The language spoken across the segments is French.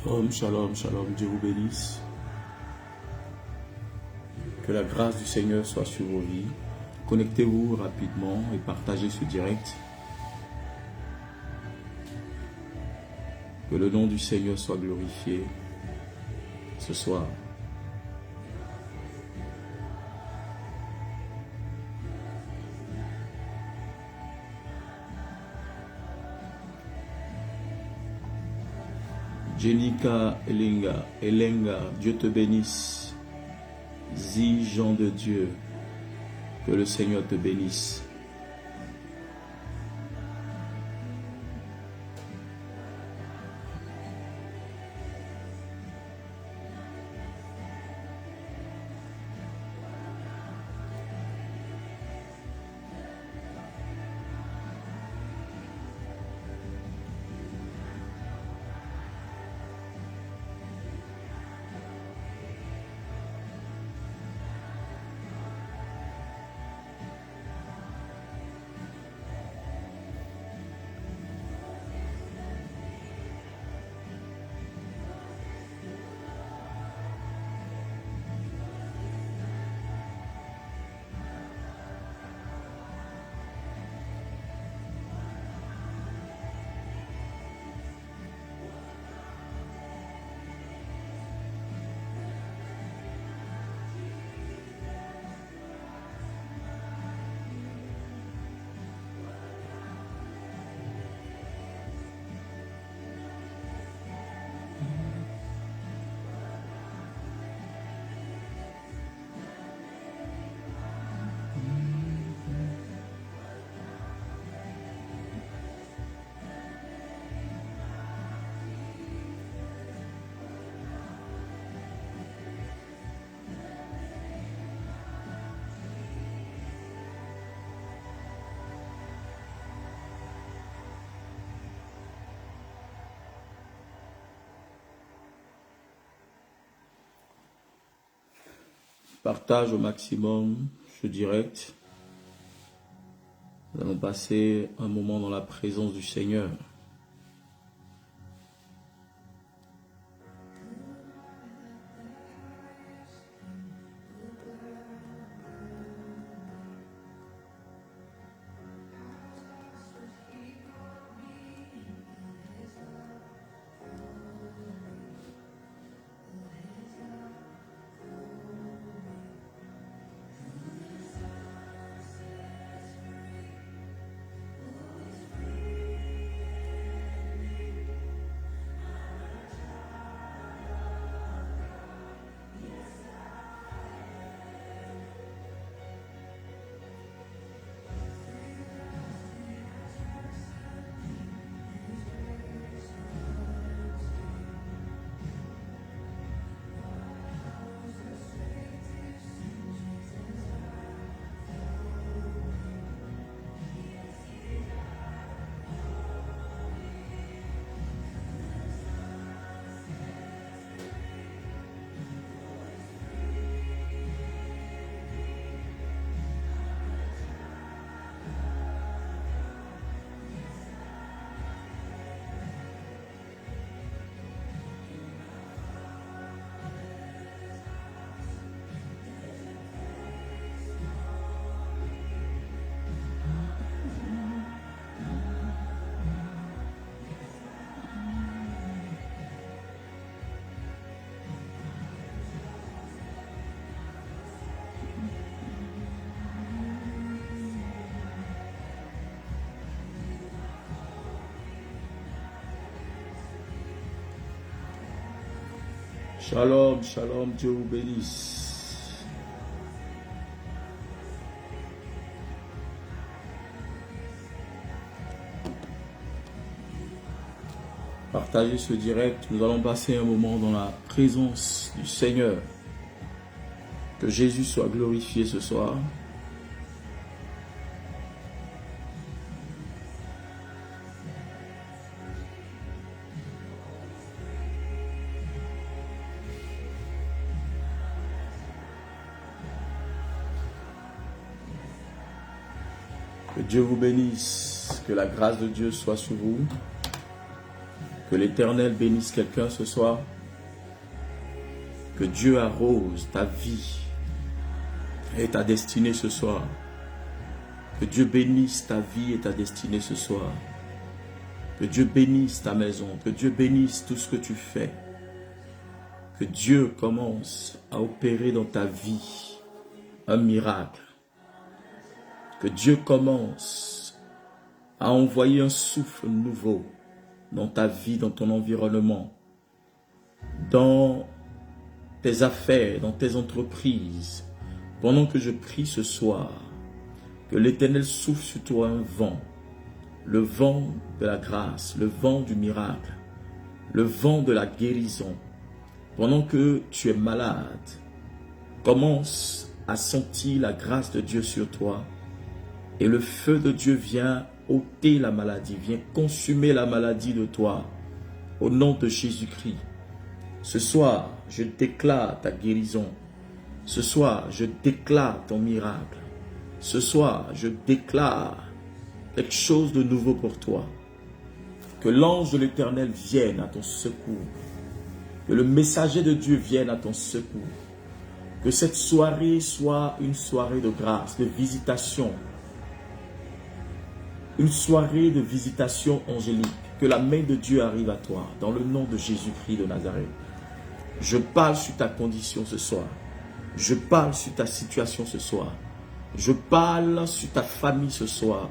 Shalom, shalom, shalom, Dieu vous bénisse. Que la grâce du Seigneur soit sur vos vies. Connectez-vous rapidement et partagez ce direct. Que le nom du Seigneur soit glorifié ce soir. Jenica Elenga, Dieu te bénisse. Zi Jean de Dieu, que le Seigneur te bénisse. Partage au maximum ce direct. Nous allons passer un moment dans la présence du Seigneur. Shalom, shalom, Dieu vous bénisse. Partagez ce direct, nous allons passer un moment dans la présence du Seigneur. Que Jésus soit glorifié ce soir. Que Dieu vous bénisse, que la grâce de Dieu soit sur vous. Que l'Éternel bénisse quelqu'un ce soir. Que Dieu arrose ta vie et ta destinée ce soir. Que Dieu bénisse ta vie et ta destinée ce soir. Que Dieu bénisse ta maison. Que Dieu bénisse tout ce que tu fais. Que Dieu commence à opérer dans ta vie un miracle. Que Dieu commence à envoyer un souffle nouveau dans ta vie, dans ton environnement, dans tes affaires, dans tes entreprises. Pendant que je prie ce soir, que l'Éternel souffle sur toi un vent, le vent de la grâce, le vent du miracle, le vent de la guérison. Pendant que tu es malade, commence à sentir la grâce de Dieu sur toi et le feu de Dieu vient ôter la maladie, vient consumer la maladie de toi au nom de Jésus-Christ. Ce soir, je déclare ta guérison. Ce soir, je déclare ton miracle. Ce soir, je déclare quelque chose de nouveau pour toi. Que l'ange de l'Éternel vienne à ton secours. Que le messager de Dieu vienne à ton secours. Que cette soirée soit une soirée de grâce, de visitation. Une soirée de visitation angélique. Que la main de Dieu arrive à toi, dans le nom de Jésus-Christ de Nazareth. Je parle sur ta condition ce soir. Je parle sur ta situation ce soir. Je parle sur ta famille ce soir.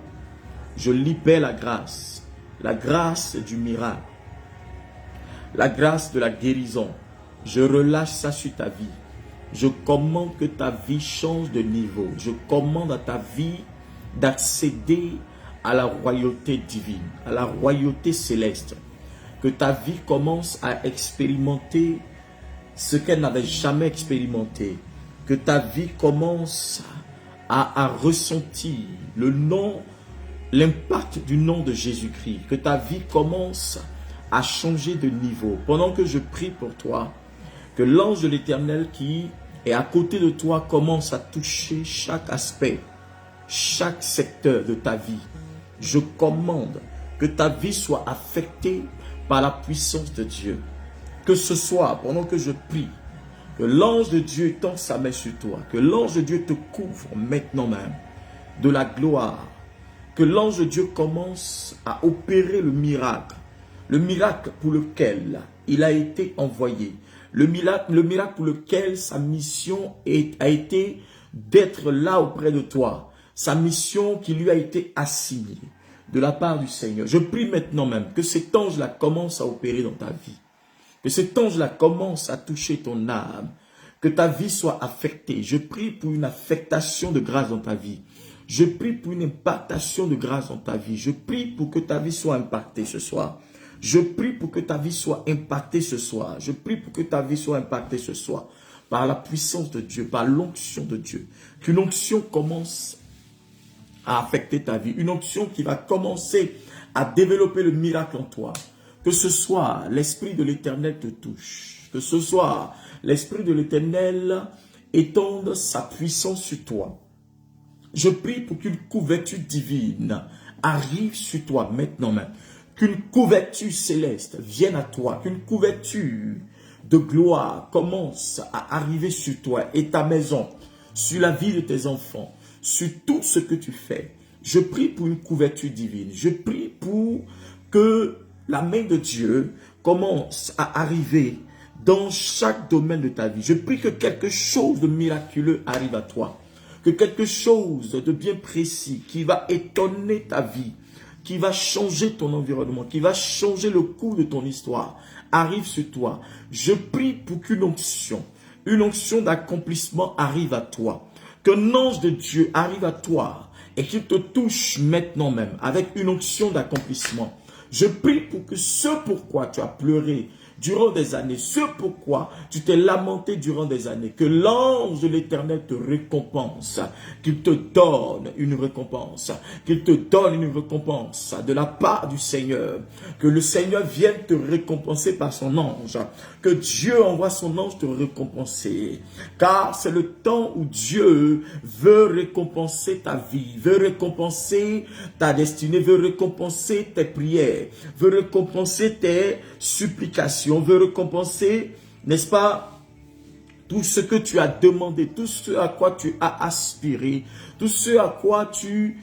Je libère la grâce du miracle, la grâce de la guérison. Je relâche ça sur ta vie. Je commande que ta vie change de niveau. Je commande à ta vie d'accéder à la royauté divine, à la royauté céleste. Que ta vie commence à expérimenter ce qu'elle n'avait jamais expérimenté. Que ta vie commence à ressentir l'impact du nom de Jésus-Christ. Que ta vie commence à changer de niveau. Pendant que je prie pour toi, que l'ange de l'Éternel qui est à côté de toi commence à toucher chaque aspect, chaque secteur de ta vie. Je commande que ta vie soit affectée par la puissance de Dieu. Que ce soit, pendant que je prie, que l'ange de Dieu tende sa main sur toi, que l'ange de Dieu te couvre maintenant même de la gloire, que l'ange de Dieu commence à opérer le miracle pour lequel il a été envoyé, le miracle pour lequel sa mission a été d'être là auprès de toi, sa mission qui lui a été assignée de la part du Seigneur. Je prie maintenant même que cet ange-là commence à opérer dans ta vie. Que cet ange-là commence à toucher ton âme. Que ta vie soit affectée. Je prie pour une affectation de grâce dans ta vie. Je prie pour une impartation de grâce dans ta vie. Je prie pour que ta vie soit impactée ce soir. Je prie pour que ta vie soit impactée ce soir. Je prie pour que ta vie soit impactée ce soir. Par la puissance de Dieu, par l'onction de Dieu. Qu'une onction commence à affecter ta vie. Une onction qui va commencer à développer le miracle en toi. Que ce soit l'Esprit de l'Éternel te touche. Que ce soit l'Esprit de l'Éternel étende sa puissance sur toi. Je prie pour qu'une couverture divine arrive sur toi maintenant même. Qu'une couverture céleste vienne à toi. Qu'une couverture de gloire commence à arriver sur toi et ta maison, sur la vie de tes enfants, sur tout ce que tu fais. Je prie pour une couverture divine. Je prie pour que la main de Dieu commence à arriver dans chaque domaine de ta vie. Je prie que quelque chose de miraculeux arrive à toi. Que quelque chose de bien précis qui va étonner ta vie, qui va changer ton environnement, qui va changer le cours de ton histoire, arrive sur toi. Je prie pour qu'une onction d'accomplissement arrive à toi. Qu'un ange de Dieu arrive à toi et qu'il te touche maintenant même avec une onction d'accomplissement. Je prie pour que ce pourquoi tu as pleuré durant des années, ce pourquoi tu t'es lamenté durant des années, que l'ange de l'Éternel te récompense, qu'il te donne une récompense, qu'il te donne une récompense de la part du Seigneur, que le Seigneur vienne te récompenser par son ange, que Dieu envoie son ange te récompenser, car c'est le temps où Dieu veut récompenser ta vie, veut récompenser ta destinée, veut récompenser tes prières, veut récompenser tes supplications, veut récompenser, n'est-ce pas, tout ce que tu as demandé, tout ce à quoi tu as aspiré, tout ce à quoi tu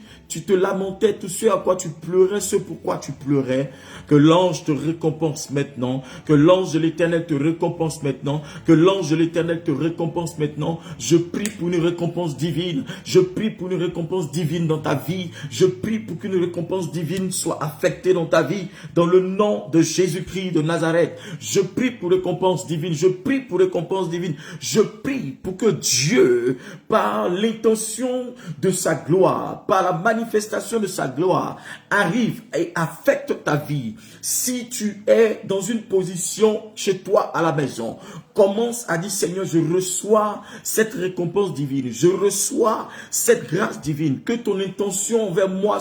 te lamentais, tout ce à quoi tu pleurais, ce pourquoi tu pleurais, que l'ange te récompense maintenant, que l'ange de l'Éternel te récompense maintenant, que l'ange de l'Éternel te récompense maintenant. Je prie pour une récompense divine, je prie pour une récompense divine dans ta vie, je prie pour qu'une récompense divine soit affectée dans ta vie, dans le nom de Jésus-Christ de Nazareth. Je prie pour récompense divine, je prie pour récompense divine, je prie pour que Dieu, par l'intention de sa gloire, par la manifestation de sa gloire, arrive et affecte ta vie. Si tu es dans une position chez toi à la maison, commence à dire: Seigneur, je reçois cette récompense divine, je reçois cette grâce divine, que ton intention envers moi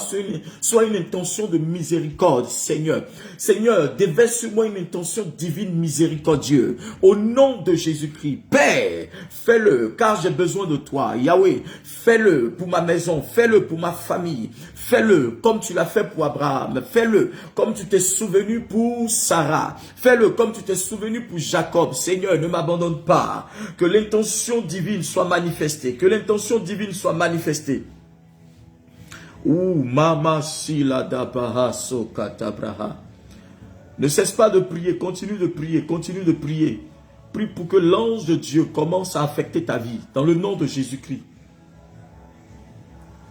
soit une intention de miséricorde, Seigneur. Seigneur, déverse sur moi une intention divine miséricordieuse, au nom de Jésus-Christ. Père, fais-le, car j'ai besoin de toi. Yahweh, fais-le pour ma maison, fais-le pour ma famille, fais-le comme tu l'as fait pour Abraham, fais-le comme tu t'es souvenu pour Sarah, fais-le comme tu t'es souvenu pour Jacob. Seigneur, ne m'abandonne pas, que l'intention divine soit manifestée, que l'intention divine soit manifestée. Mama sila dabaha sokatabraha. Ne cesse pas de prier, continue de prier, continue de prier. Prie pour que l'ange de Dieu commence à affecter ta vie, dans le nom de Jésus-Christ.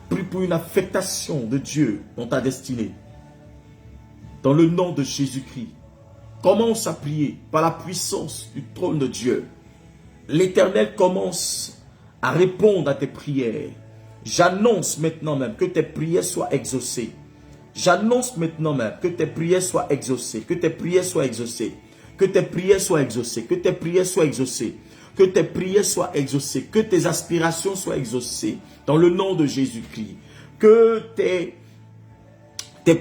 Prie pour une affectation de Dieu dans ta destinée, dans le nom de Jésus-Christ. Commence à prier par la puissance du trône de Dieu. L'Éternel commence à répondre à tes prières. J'annonce maintenant même que tes prières soient exaucées. J'annonce maintenant même que tes prières soient exaucées, que tes prières soient exaucées, que tes prières soient exaucées, que tes prières soient exaucées, que tes prières soient exaucées, que tes aspirations soient exaucées dans le nom de Jésus-Christ. Que tes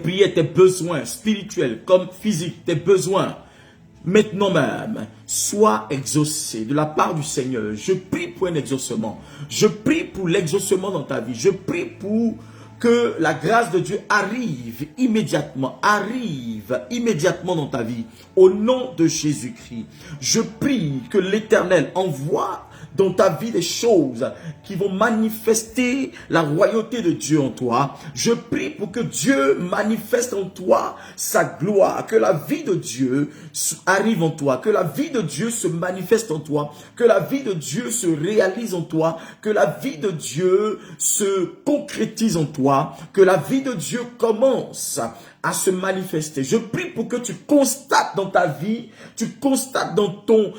prières, tes besoins spirituels comme physiques, tes besoins maintenant même soient exaucés de la part du Seigneur. Je prie pour un exaucement. Je prie pour l'exaucement dans ta vie. Je prie pour que la grâce de Dieu arrive immédiatement dans ta vie, au nom de Jésus-Christ. Je prie que l'Éternel envoie dans ta vie des choses qui vont manifester la royauté de Dieu en toi. Je prie pour que Dieu manifeste en toi sa gloire, que la vie de Dieu arrive en toi, que la vie de Dieu se manifeste en toi, que la vie de Dieu se réalise en toi, que la vie de Dieu se concrétise en toi, que la vie de Dieu commence à se manifester. Je prie pour que tu constates dans ta vie, tu constates dans ton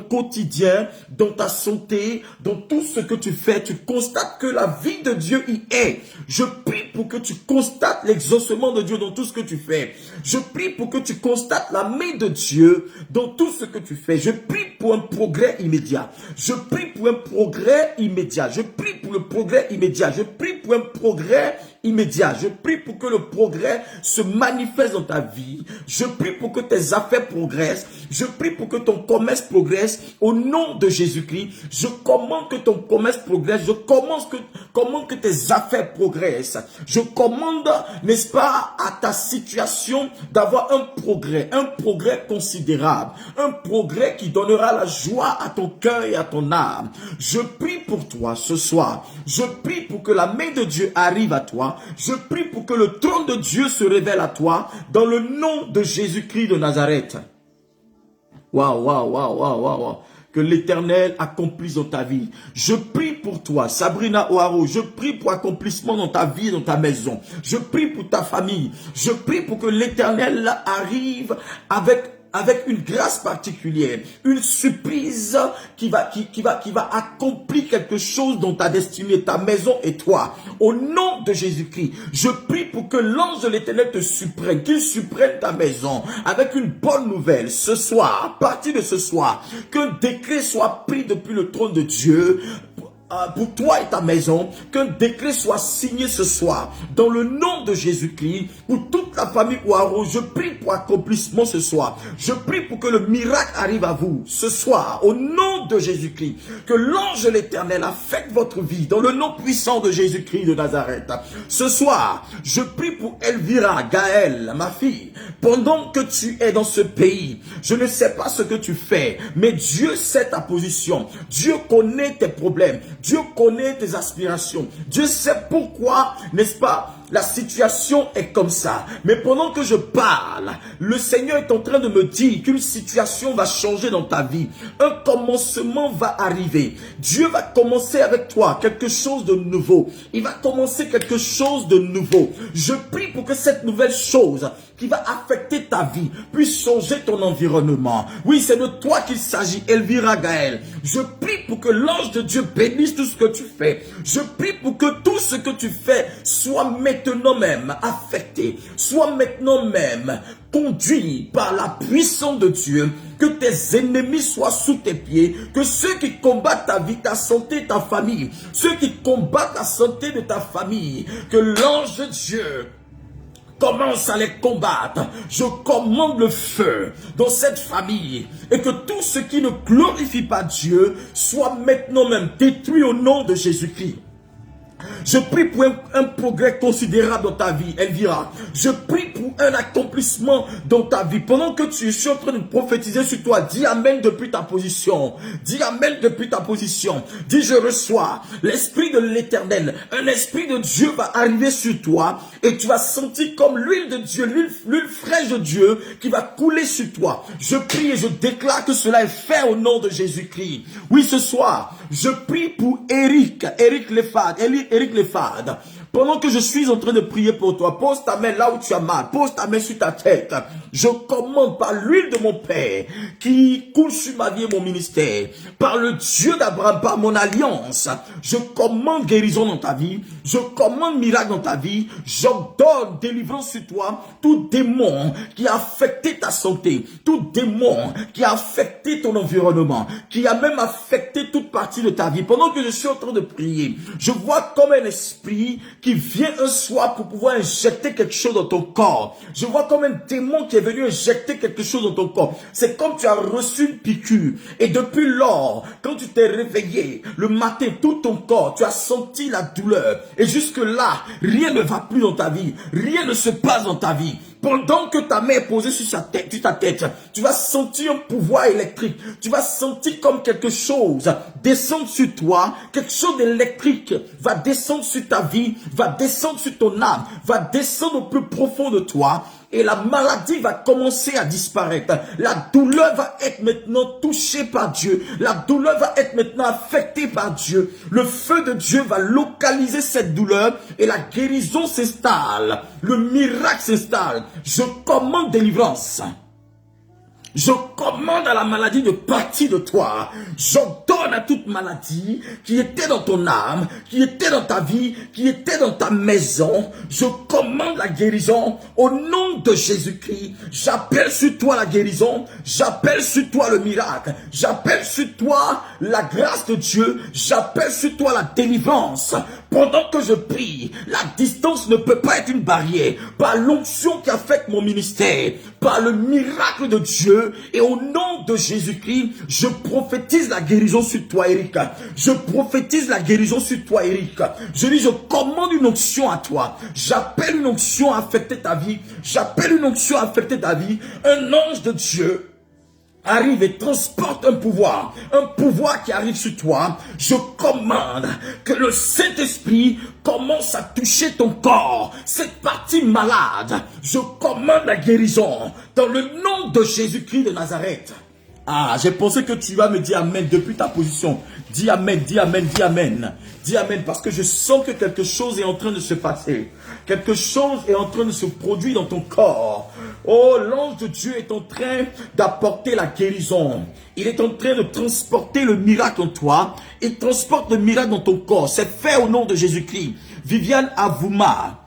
quotidien, dans ta santé, dans tout ce que tu fais, tu constates que la vie de Dieu y est. Je prie pour que tu constates l'exaucement de Dieu dans tout ce que tu fais. Je prie pour que tu constates la main de Dieu dans tout ce que tu fais. Je prie pour un progrès immédiat. Je prie pour un progrès immédiat. Je prie pour le progrès immédiat. Je prie pour un progrès immédiat. Je prie pour que le progrès se manifeste dans ta vie. Je prie pour que tes affaires progressent. Je prie pour que ton commerce progresse. Au nom de Jésus-Christ, je commande que ton commerce progresse. Je commande que tes affaires progressent. Je commande, n'est-ce pas, à ta situation d'avoir un progrès considérable. Un progrès qui donnera la joie à ton cœur et à ton âme. Je prie pour toi ce soir. Je prie pour que la main de Dieu arrive à toi. Je prie pour que le trône de Dieu se révèle à toi dans le nom de Jésus-Christ de Nazareth. Waouh. Que l'Éternel accomplisse dans ta vie. Je prie pour toi, Sabrina O'Haro. Je prie pour accomplissement dans ta vie, dans ta maison. Je prie pour ta famille. Je prie pour que l'Éternel arrive avec avec une grâce particulière, une surprise qui va accomplir quelque chose dans ta destinée, ta maison et toi. Au nom de Jésus-Christ, je prie pour que l'ange de l'Éternel te supprenne, qu'il supprenne ta maison avec une bonne nouvelle. Ce soir, à partir de ce soir, qu'un décret soit pris depuis le trône de Dieu pour toi et ta maison, qu'un décret soit signé ce soir, dans le nom de Jésus-Christ, pour toute la famille Ouaro. Je prie pour accomplissement ce soir. Je prie pour que le miracle arrive à vous ce soir, au nom de Jésus-Christ. Que l'ange de l'Éternel affecte votre vie, dans le nom puissant de Jésus-Christ de Nazareth. Ce soir, je prie pour Elvira, Gaël, ma fille, pendant que tu es dans ce pays. Je ne sais pas ce que tu fais, mais Dieu sait ta position. Dieu connaît tes problèmes. Dieu connaît tes aspirations. Dieu sait pourquoi, n'est-ce pas, la situation est comme ça. Mais pendant que je parle, le Seigneur est en train de me dire qu'une situation va changer dans ta vie. Un commencement va arriver. Dieu va commencer avec toi quelque chose de nouveau. Il va commencer quelque chose de nouveau. Je prie pour que cette nouvelle chose qui va affecter ta vie puisse changer ton environnement. Oui, c'est de toi qu'il s'agit, Elvira Gaël. Je prie pour que l'ange de Dieu bénisse tout ce que tu fais. Je prie pour que tout ce que tu fais soit maintenant même affecté, soit maintenant même conduit par la puissance de Dieu, que tes ennemis soient sous tes pieds, que ceux qui combattent ta vie, ta santé, ta famille, ceux qui combattent la santé de ta famille, que l'ange de Dieu commence à les combattre. Je commande le feu dans cette famille et que tout ce qui ne glorifie pas Dieu soit maintenant même détruit au nom de Jésus-Christ. Je prie pour un progrès considérable dans ta vie, Elvira. Je prie pour un accomplissement dans ta vie. Pendant que je suis en train de prophétiser sur toi, dis Amen depuis ta position. Dis Amen depuis ta position. Dis je reçois l'Esprit de l'Éternel. Un Esprit de Dieu va arriver sur toi et tu vas sentir comme l'huile de Dieu, l'huile fraîche de Dieu qui va couler sur toi. Je prie et je déclare que cela est fait au nom de Jésus-Christ. Oui, ce soir, je prie pour Eric Lefad. Pendant que je suis en train de prier pour toi, pose ta main là où tu as mal, pose ta main sur ta tête. Je commande par l'huile de mon Père qui coule sur ma vie et mon ministère, par le Dieu d'Abraham, par mon alliance, je commande guérison dans ta vie, je commande miracle dans ta vie, j'ordonne délivrance sur toi, tout démon qui a affecté ta santé, tout démon qui a affecté ton environnement, qui a même affecté toute partie de ta vie. Pendant que je suis en train de prier, je vois comme un esprit qui vient un soir pour pouvoir injecter quelque chose dans ton corps. Je vois comme un démon qui est venu injecter quelque chose dans ton corps. C'est comme tu as reçu une piqûre. Et depuis lors, quand tu t'es réveillé, le matin, tout ton corps, tu as senti la douleur. Et jusque là, rien ne va plus dans ta vie. Rien ne se passe dans ta vie. Pendant que ta main est posée sur ta tête, tu vas sentir un pouvoir électrique. Tu vas sentir comme quelque chose descendre sur toi. Quelque chose d'électrique va descendre sur ta vie, va descendre sur ton âme, va descendre au plus profond de toi. Et la maladie va commencer à disparaître. La douleur va être maintenant touchée par Dieu. La douleur va être maintenant affectée par Dieu. Le feu de Dieu va localiser cette douleur et la guérison s'installe. Le miracle s'installe. Je commande délivrance. Je commande à la maladie de partir de toi. J'ordonne à toute maladie qui était dans ton âme, qui était dans ta vie, qui était dans ta maison. Je commande la guérison au nom de Jésus-Christ. J'appelle sur toi la guérison. J'appelle sur toi le miracle. J'appelle sur toi la grâce de Dieu. J'appelle sur toi la délivrance. Pendant que je prie, la distance ne peut pas être une barrière. Par l'onction qui affecte mon ministère, par le miracle de Dieu, et au nom de Jésus-Christ, je prophétise la guérison sur toi, Eric. Je prophétise la guérison sur toi, Eric. Je dis, je commande une onction à toi. J'appelle une onction à affecter ta vie. J'appelle une onction à affecter ta vie. Un ange de Dieu arrive et transporte un pouvoir qui arrive sur toi. Je commande que le Saint-Esprit commence à toucher ton corps, cette partie malade. Je commande la guérison dans le nom de Jésus-Christ de Nazareth. Ah, j'ai pensé que tu vas me dire amen depuis ta position. Dis amen, dis amen, dis amen. Dis amen parce que je sens que quelque chose est en train de se passer. Quelque chose est en train de se produire dans ton corps. Oh, l'ange de Dieu est en train d'apporter la guérison. Il est en train de transporter le miracle en toi. Il transporte le miracle dans ton corps. C'est fait au nom de Jésus-Christ. Viviane Avouma.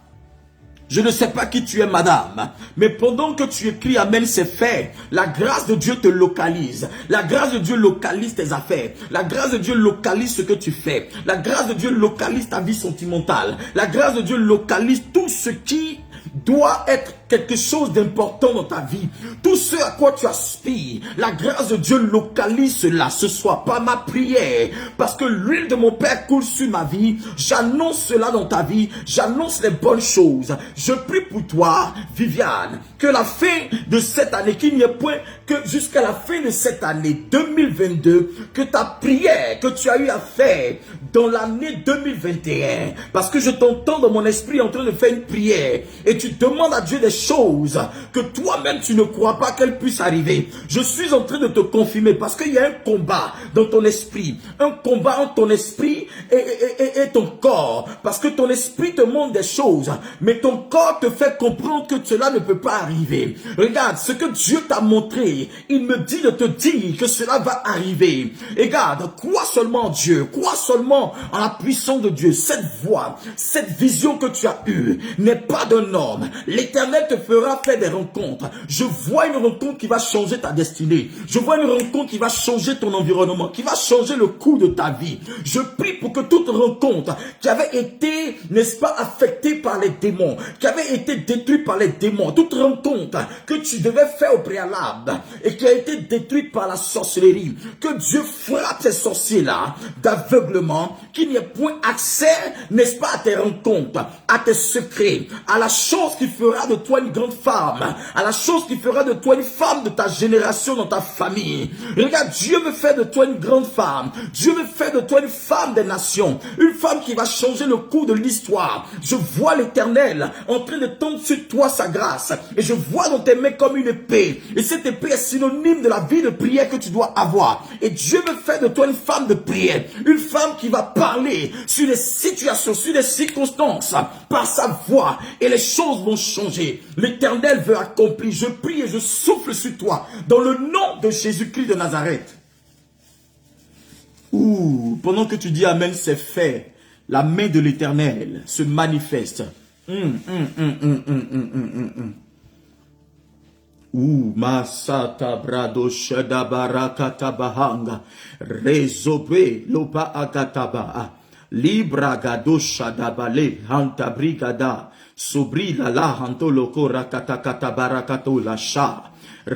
Je ne sais pas qui tu es, madame, mais pendant que tu écris amen, c'est fait. La grâce de Dieu te localise. La grâce de Dieu localise tes affaires. La grâce de Dieu localise ce que tu fais. La grâce de Dieu localise ta vie sentimentale. La grâce de Dieu localise tout ce qui doit être quelque chose d'important dans ta vie. Tout ce à quoi tu aspires, la grâce de Dieu localise cela ce soir par ma prière. Parce que l'huile de mon Père coule sur ma vie. J'annonce cela dans ta vie. J'annonce les bonnes choses. Je prie pour toi, Viviane, que la fin de cette année, qu'il n'y ait point que jusqu'à la fin de cette année 2022, que ta prière que tu as eu à faire dans l'année 2021, parce que je t'entends dans mon esprit en train de faire une prière et tu demandes à Dieu des choses que toi-même tu ne crois pas qu'elles puissent arriver. Je suis en train de te confirmer parce qu'il y a un combat dans ton esprit, un combat entre ton esprit et ton corps, parce que ton esprit te montre des choses, mais ton corps te fait comprendre que cela ne peut pas arriver. Regarde, ce que Dieu t'a montré, il me dit de te dire que cela va arriver. Et regarde, crois seulement en Dieu, crois seulement en la puissance de Dieu. Cette voix, cette vision que tu as eue n'est pas d'un homme. L'Éternel te fera faire des rencontres. Je vois une rencontre qui va changer ta destinée. Je vois une rencontre qui va changer ton environnement, qui va changer le cours de ta vie. Je prie pour que toute rencontre qui avait été, n'est-ce pas, affectée par les démons, qui avait été détruite par les démons, toute rencontre que tu devais faire au préalable et qui a été détruite par la sorcellerie, que Dieu frappe ces sorciers-là d'aveuglement, qu'il n'y ait point accès, n'est-ce pas, à tes rencontres, à tes secrets, à la chose qui fera de toi une grande femme, à la chose qui fera de toi une femme de ta génération dans ta famille. Regarde, Dieu veut faire de toi une grande femme. Dieu veut faire de toi une femme des nations, une femme qui va changer le cours de l'histoire. Je vois l'Éternel en train de tendre sur toi sa grâce et je vois dans tes mains comme une épée, et cette épée est synonyme de la vie de prière que tu dois avoir. Et Dieu veut faire de toi une femme de prière, une femme qui va parler sur les situations, sur les circonstances par sa voix, et les choses vont changer. L'Éternel veut accomplir. Je prie et je souffle sur toi dans le nom de Jésus-Christ de Nazareth. Ouh, pendant que tu dis amen, c'est fait. La main de l'Éternel se manifeste. Masata brado shada barakata bahanga rezobe loba agataba libra gado shada bale hanta brigada sobri la la hanto loko rakata kata barakato la sha. Je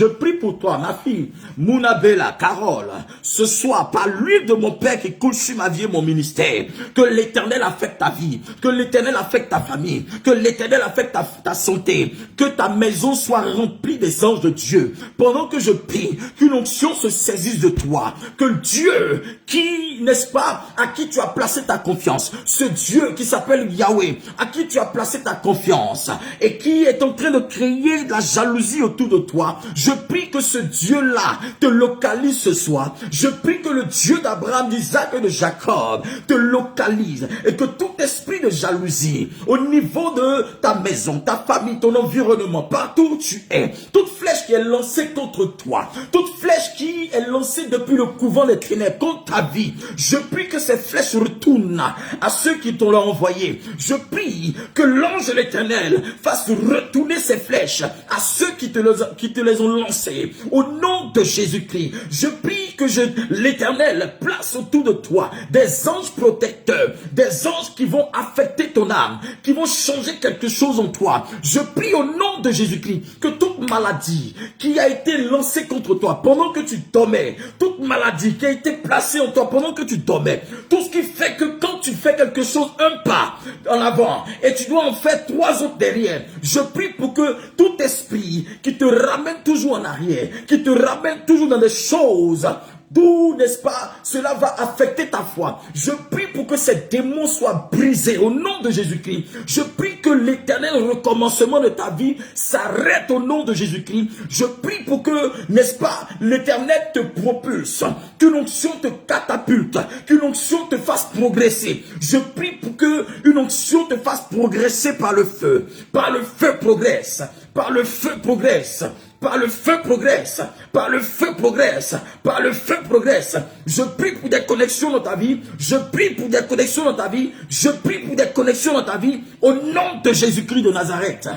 prie pour toi, ma fille, Mounabella, Carole, ce soir, par l'huile de mon Père qui coule sur ma vie et mon ministère, que l'Éternel affecte ta vie, que l'Éternel affecte ta famille, que l'Éternel affecte ta santé, que ta maison soit remplie des anges de Dieu. Pendant que je prie, qu'une onction se saisisse de toi, que Dieu, qui, n'est-ce pas, à qui tu as placé ta confiance, ce Dieu qui s'appelle Yahweh, à qui tu as placé ta confiance et qui est en train de créer de la jalousie autour de toi, je prie que ce Dieu-là te localise ce soir. Je prie que le Dieu d'Abraham, d'Isaac et de Jacob te localise et que tout esprit de jalousie au niveau de ta maison, ta famille, ton environnement, partout où tu es, toute flèche qui est lancée contre toi, toute flèche qui est lancée depuis le couvent des ténèbres contre ta vie, je prie que ces flèches retournent à ceux qui t'ont envoyé. Je prie que l'ange de l'Éternel fasse retourner ces flèches à ceux qui te les ont lancées. Au nom de Jésus-Christ, je prie que l'Éternel place autour de toi des anges protecteurs, des anges qui vont affecter ton âme, qui vont changer quelque chose en toi. Je prie au nom de Jésus-Christ que toute maladie qui a été lancée contre toi pendant que tu dormais, toute maladie qui a été placée en toi pendant que tu dormais, tout ce qui fait que quand tu fais quelque chose, un pas en avant et tu dois en faire 3 autres derrière, je prie pour que tout esprit qui te ramène toujours en arrière, qui te ramène toujours dans des choses d'où, n'est-ce pas, cela va affecter ta foi. Je prie pour que ces démons soient brisés au nom de Jésus-Christ. Je prie que l'éternel recommencement de ta vie s'arrête au nom de Jésus-Christ. Je prie pour que, n'est-ce pas, l'éternel te propulse, qu'une onction te catapulte, qu'une onction te fasse progresser. Je prie pour que une onction te fasse progresser par le feu. Par le feu progresse, par le feu progresse. Par le feu progresse, par le feu progresse, par le feu progresse. Je prie pour des connexions dans ta vie, je prie pour des connexions dans ta vie, je prie pour des connexions dans ta vie, au nom de Jésus-Christ de Nazareth.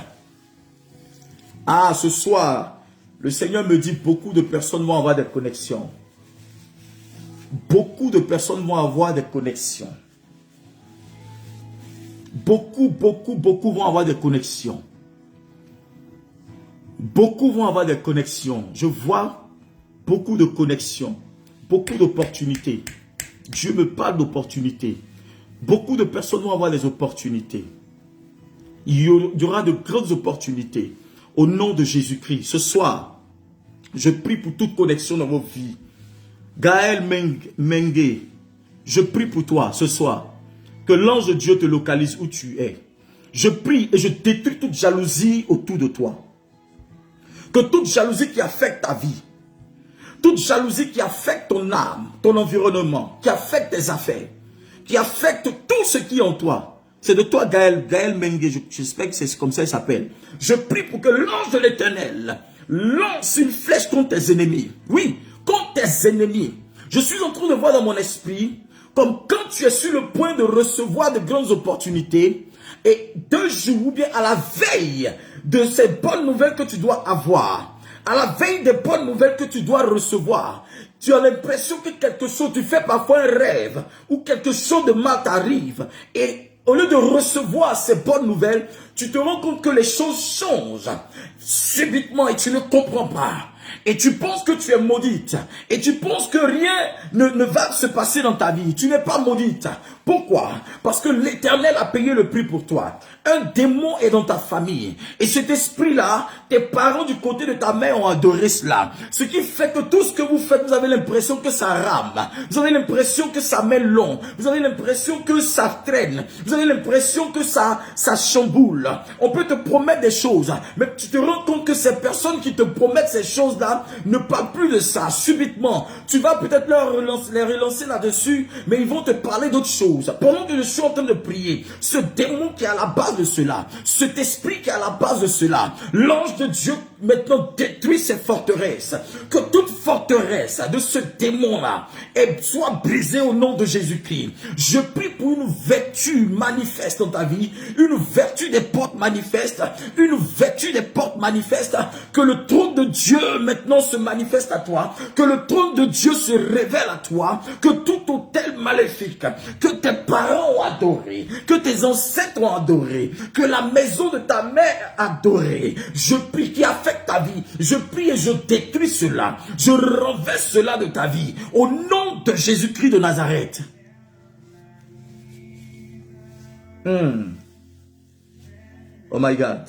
Ah, ce soir, le Seigneur me dit, beaucoup de personnes vont avoir des connexions. Beaucoup de personnes vont avoir des connexions. Beaucoup vont avoir des connexions. Beaucoup vont avoir des connexions. Je vois beaucoup de connexions, beaucoup d'opportunités. Dieu me parle d'opportunités. Beaucoup de personnes vont avoir des opportunités. Il y aura de grandes opportunités au nom de Jésus-Christ. Ce soir, je prie pour toute connexion dans vos vies. Gaël Mengue, je prie pour toi ce soir. Que l'ange de Dieu te localise où tu es. Je prie et je détruis toute jalousie autour de toi. Que toute jalousie qui affecte ta vie, toute jalousie qui affecte ton âme, ton environnement, qui affecte tes affaires, qui affecte tout ce qui est en toi. C'est de toi, Gaël Mengue, j'espère que c'est comme ça qu'il s'appelle. Je prie pour que l'ange de l'Éternel lance une flèche contre tes ennemis. Oui, contre tes ennemis. Je suis en train de voir dans mon esprit, comme quand tu es sur le point de recevoir de grandes opportunités, et 2 jours ou bien à la veille de ces bonnes nouvelles que tu dois avoir, à la veille des bonnes nouvelles que tu dois recevoir, tu as l'impression que quelque chose, tu fais parfois un rêve ou quelque chose de mal t'arrive et au lieu de recevoir ces bonnes nouvelles, tu te rends compte que les choses changent subitement et tu ne comprends pas. Et tu penses que tu es maudite. Et tu penses que rien ne va se passer dans ta vie. Tu n'es pas maudite. Pourquoi? Parce que l'Éternel a payé le prix pour toi. Un démon est dans ta famille. Et cet esprit-là, tes parents du côté de ta mère ont adoré cela. Ce qui fait que tout ce que vous faites, vous avez l'impression que ça rame. Vous avez l'impression que ça met long. Vous avez l'impression que ça traîne. Vous avez l'impression que ça chamboule. On peut te promettre des choses. Mais tu te rends compte que ces personnes qui te promettent ces choses-là ne parlent plus de ça. Subitement, tu vas peut-être les relancer là-dessus, mais ils vont te parler d'autres choses. Pendant que je suis en train de prier, ce démon qui est à la base de cela, cet esprit qui est à la base de cela, l'ange de Dieu maintenant détruit ces forteresses. Que toute forteresse de ce démon-là soit brisée au nom de Jésus-Christ. Je prie pour une vertu manifeste dans ta vie, une vertu des portes manifestes, une vertu des portes manifestes, que le trône de Dieu maintenant se manifeste à toi, que le trône de Dieu se révèle à toi, que tout autel maléfique, que tes parents ont adoré, que tes ancêtres ont adoré, que la maison de ta mère a adoré, je prie qui affecte ta vie, je prie et je détruis cela, je renverse cela de ta vie, au nom de Jésus-Christ de Nazareth. Oh my God.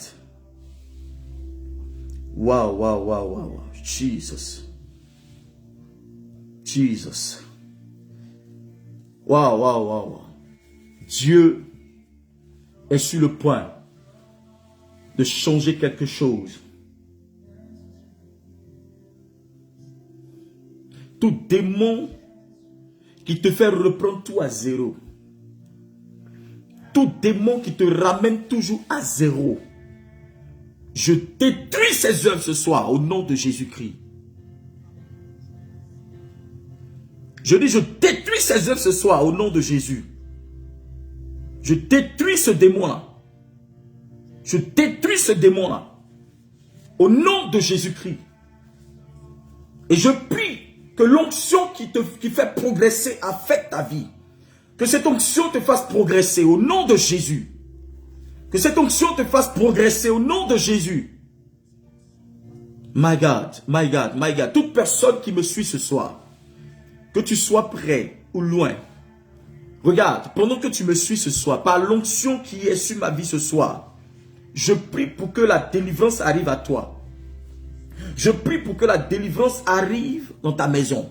Wow. Jesus. Wow. Dieu est sur le point de changer quelque chose. Tout démon qui te fait reprendre tout à zéro. Tout démon qui te ramène toujours à zéro. Je détruis ces œuvres ce soir au nom de Jésus-Christ. Je dis, je détruis ces œuvres ce soir au nom de Jésus. Je détruis ce démon-là. Je détruis ce démon-là au nom de Jésus-Christ. Et je prie que l'onction qui fait progresser affecte ta vie. Que cette onction te fasse progresser au nom de Jésus. Que cette onction te fasse progresser au nom de Jésus. My God. Toute personne qui me suit ce soir, que tu sois près ou loin, regarde, pendant que tu me suis ce soir, par l'onction qui est sur ma vie ce soir, je prie pour que la délivrance arrive à toi. Je prie pour que la délivrance arrive dans ta maison.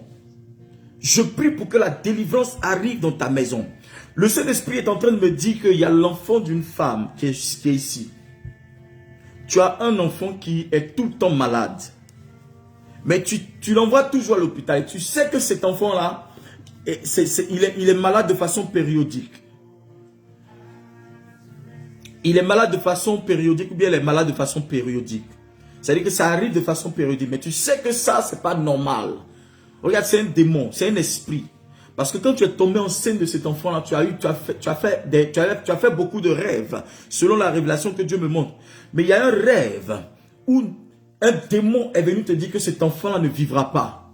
Je prie pour que la délivrance arrive dans ta maison. Le Saint-Esprit est en train de me dire qu'il y a l'enfant d'une femme qui est ici. Tu as un enfant qui est tout le temps malade. Mais tu l'envoies toujours à l'hôpital. Et tu sais que cet enfant-là, il est malade de façon périodique. Il est malade de façon périodique ou bien il est malade de façon périodique. C'est-à-dire que ça arrive de façon périodique. Mais tu sais que ça, c'est pas normal. Regarde, c'est un démon, c'est un esprit. Parce que quand tu es tombé enceinte de cet enfant-là, tu as fait beaucoup de rêves, selon la révélation que Dieu me montre. Mais il y a un rêve où un démon est venu te dire que cet enfant-là ne vivra pas.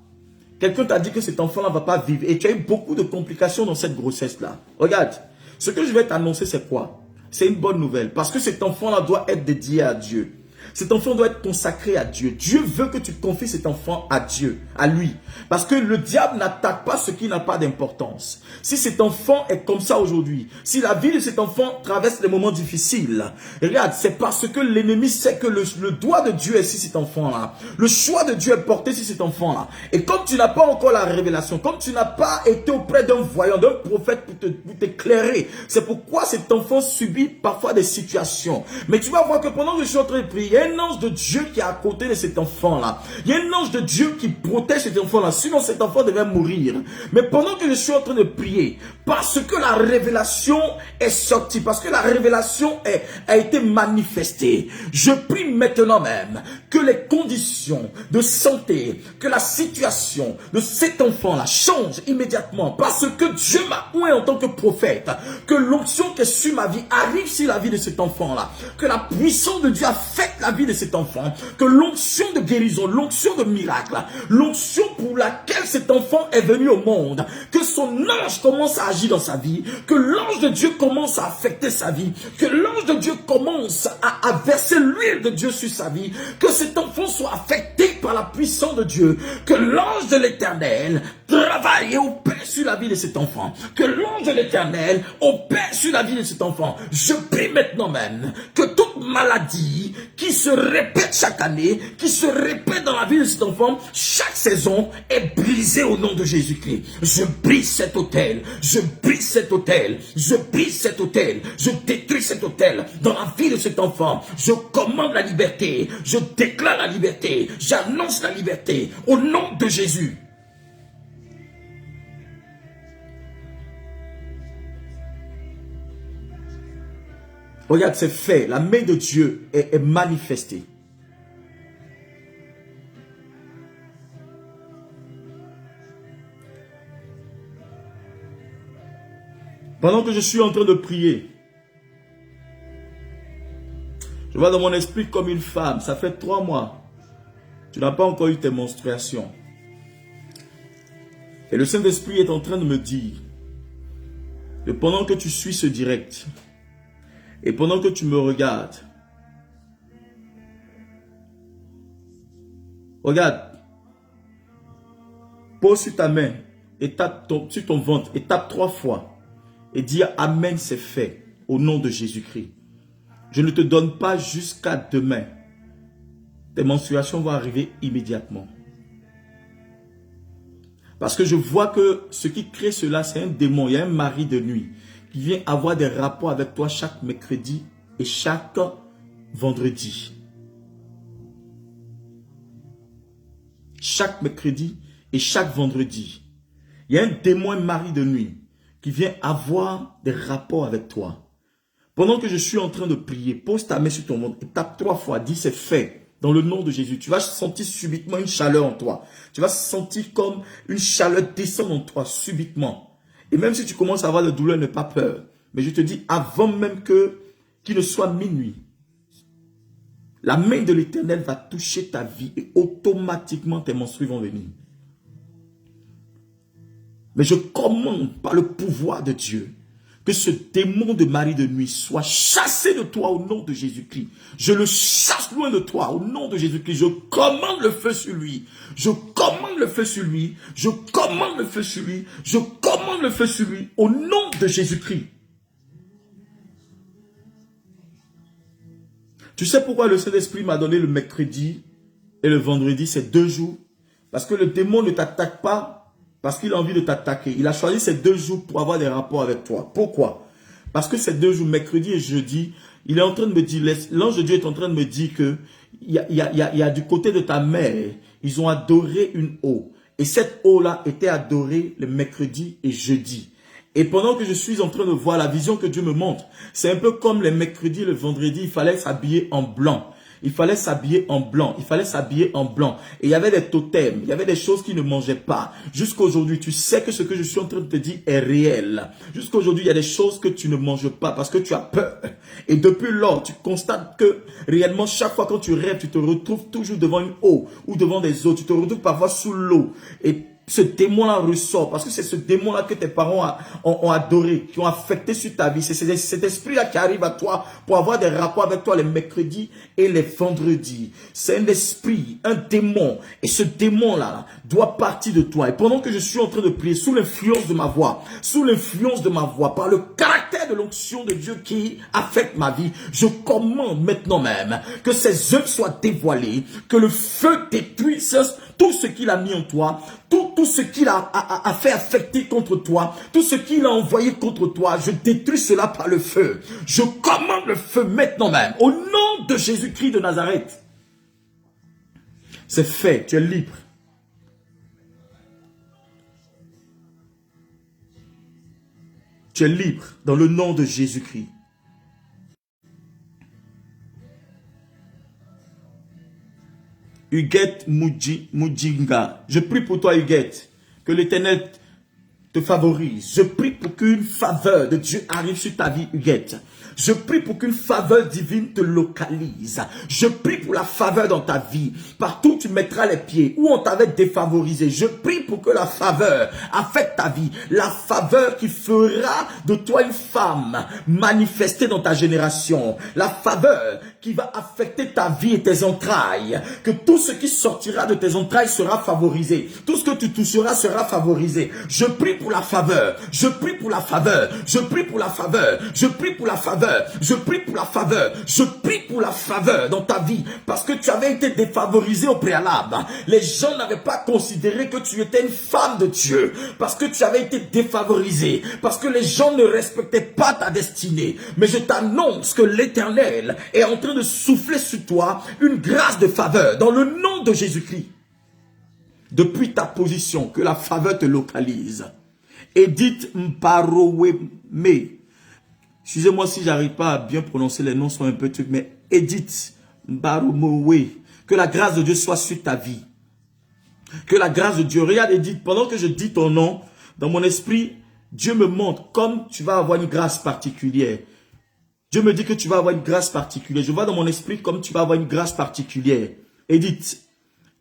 Quelqu'un t'a dit que cet enfant-là ne va pas vivre. Et tu as eu beaucoup de complications dans cette grossesse-là. Regarde, ce que je vais t'annoncer, c'est quoi? C'est une bonne nouvelle. Parce que cet enfant-là doit être dédié à Dieu. Cet enfant doit être consacré à Dieu. Dieu veut que tu confies cet enfant à Dieu, à lui. Parce que le diable n'attaque pas ce qui n'a pas d'importance. Si cet enfant est comme ça aujourd'hui, si la vie de cet enfant traverse des moments difficiles, regarde, c'est parce que l'ennemi sait que le doigt de Dieu est sur cet enfant-là. Le choix de Dieu est porté sur cet enfant-là. Et comme tu n'as pas encore la révélation, comme tu n'as pas été auprès d'un voyant, d'un prophète pour t'éclairer, c'est pourquoi cet enfant subit parfois des situations. Mais tu vas voir que pendant que je suis en train de prier, il y a un ange de Dieu qui est à côté de cet enfant-là. Il y a un ange de Dieu qui protège cet enfant-là. Sinon, cet enfant devait mourir. Mais pendant que je suis en train de prier, parce que la révélation est sortie, parce que la révélation a été manifestée, je prie maintenant même que les conditions de santé, que la situation de cet enfant-là change immédiatement. Parce que Dieu m'a oué en tant que prophète. Que l'onction qui est sur ma vie arrive sur la vie de cet enfant-là. Que la puissance de Dieu affecte la vie de cet enfant, que l'onction de guérison, l'onction de miracle, l'onction pour laquelle cet enfant est venu au monde, que son ange commence à agir dans sa vie, que l'ange de Dieu commence à affecter sa vie, que l'ange de Dieu commence à verser l'huile de Dieu sur sa vie, que cet enfant soit affecté par la puissance de Dieu, que l'ange de l'Éternel travaille et opère sur la vie de cet enfant, que l'ange de l'Éternel opère sur la vie de cet enfant. Je prie maintenant même que toute maladie qui se répète chaque année, qui se répète dans la vie de cet enfant, chaque saison est brisée au nom de Jésus-Christ. Je brise cet autel, je brise cet autel, je brise cet autel, je détruis cet autel dans la vie de cet enfant. Je commande la liberté, je déclare la liberté, j'annonce la liberté au nom de Jésus. Regarde, c'est fait. La main de Dieu est manifestée. Pendant que je suis en train de prier, je vois dans mon esprit comme une femme. Ça fait 3 mois. Tu n'as pas encore eu tes menstruations. Et le Saint-Esprit est en train de me dire que pendant que tu suis ce direct, et pendant que tu me regardes, regarde, pose sur ta main et tape sur ton ventre et tape 3 fois et dis Amen, c'est fait au nom de Jésus-Christ. Je ne te donne pas jusqu'à demain. Tes menstruations vont arriver immédiatement. Parce que je vois que ce qui crée cela, c'est un démon, il y a un mari de nuit qui vient avoir des rapports avec toi chaque mercredi et chaque vendredi. Chaque mercredi et chaque vendredi. Il y a un démon, un mari de nuit qui vient avoir des rapports avec toi. Pendant que je suis en train de prier, pose ta main sur ton ventre et tape 3 fois, dis c'est fait. Dans le nom de Jésus, tu vas sentir subitement une chaleur en toi. Tu vas sentir comme une chaleur descendre en toi subitement. Et même si tu commences à avoir de douleur, n'aie pas peur. Mais je te dis, avant même qu'il ne soit minuit, la main de l'Éternel va toucher ta vie et automatiquement tes menstrues vont venir. Mais je commande par le pouvoir de Dieu que ce démon de mari de nuit soit chassé de toi au nom de Jésus-Christ. Je le chasse loin de toi au nom de Jésus-Christ. Je commande le feu sur lui. Je commande le feu sur lui. Je commande le feu sur lui. Je commande le feu sur lui au nom de Jésus-Christ. Tu sais pourquoi le Saint-Esprit m'a donné le mercredi et le vendredi, c'est 2 jours? Parce que le démon ne t'attaque pas parce qu'il a envie de t'attaquer. Il a choisi ces 2 jours pour avoir des rapports avec toi. Pourquoi? Parce que ces 2 jours, mercredi et jeudi, il est en train de me dire, l'ange de Dieu est en train de me dire que il y a du côté de ta mère, ils ont adoré une eau. Et cette eau-là était adorée le mercredi et jeudi. Et pendant que je suis en train de voir la vision que Dieu me montre, c'est un peu comme les mercredis, le vendredi, il fallait s'habiller en blanc. Il fallait s'habiller en blanc. Il fallait s'habiller en blanc. Et il y avait des totems. Il y avait des choses qui ne mangeaient pas. Jusqu'à aujourd'hui, tu sais que ce que je suis en train de te dire est réel. Jusqu'à aujourd'hui, il y a des choses que tu ne manges pas parce que tu as peur. Et depuis lors, tu constates que réellement, chaque fois quand tu rêves, tu te retrouves toujours devant une eau ou devant des eaux. Tu te retrouves parfois sous l'eau. Et ce démon-là ressort parce que c'est ce démon-là que tes parents ont adoré, qui ont affecté sur ta vie. C'est cet esprit-là qui arrive à toi pour avoir des rapports avec toi les mercredis et les vendredis. C'est un esprit, un démon. Et ce démon-là doit partir de toi. Et pendant que je suis en train de prier sous l'influence de ma voix, par le caractère de l'onction de Dieu qui affecte ma vie, je commande maintenant même que ces œuvres soient dévoilées, que le feu détruise tout ce qu'il a mis en toi, tout ce qu'il a fait affecter contre toi, tout ce qu'il a envoyé contre toi, je détruis cela par le feu. Je commande le feu maintenant même, au nom de Jésus-Christ de Nazareth. C'est fait, tu es libre. Tu es libre dans le nom de Jésus-Christ. Huguette Mujinga. Je prie pour toi, Huguette, que l'Éternel te favorise. Je prie pour qu'une faveur de Dieu arrive sur ta vie, Huguette. Je prie pour qu'une faveur divine te localise. Je prie pour la faveur dans ta vie. Partout où tu mettras les pieds, où on t'avait défavorisé. Je prie pour que la faveur affecte ta vie. La faveur qui fera de toi une femme manifestée dans ta génération. La faveur qui va affecter ta vie et tes entrailles. Que tout ce qui sortira de tes entrailles sera favorisé. Tout ce que tu toucheras sera favorisé. Je prie pour la faveur. Je prie pour la faveur. Je prie pour la faveur. Je prie pour la faveur. Je prie pour la faveur. Je prie pour la faveur dans ta vie. Parce que tu avais été défavorisé au préalable. Les gens n'avaient pas considéré que tu étais une femme de Dieu. Parce que tu avais été défavorisé. Parce que les gens ne respectaient pas ta destinée. Mais je t'annonce que l'Éternel est en train de souffler sur toi une grâce de faveur. Dans le nom de Jésus-Christ. Depuis ta position, que la faveur te localise. Edith Mparoweme. Excusez-moi si j'arrive pas à bien prononcer les noms, sont un peu trucs, mais Edith Mparoweme. Que la grâce de Dieu soit sur ta vie. Que la grâce de Dieu, regarde Edith, pendant que je dis ton nom, dans mon esprit, Dieu me montre comme tu vas avoir une grâce particulière. Dieu me dit que tu vas avoir une grâce particulière. Je vois dans mon esprit comme tu vas avoir une grâce particulière. Edith,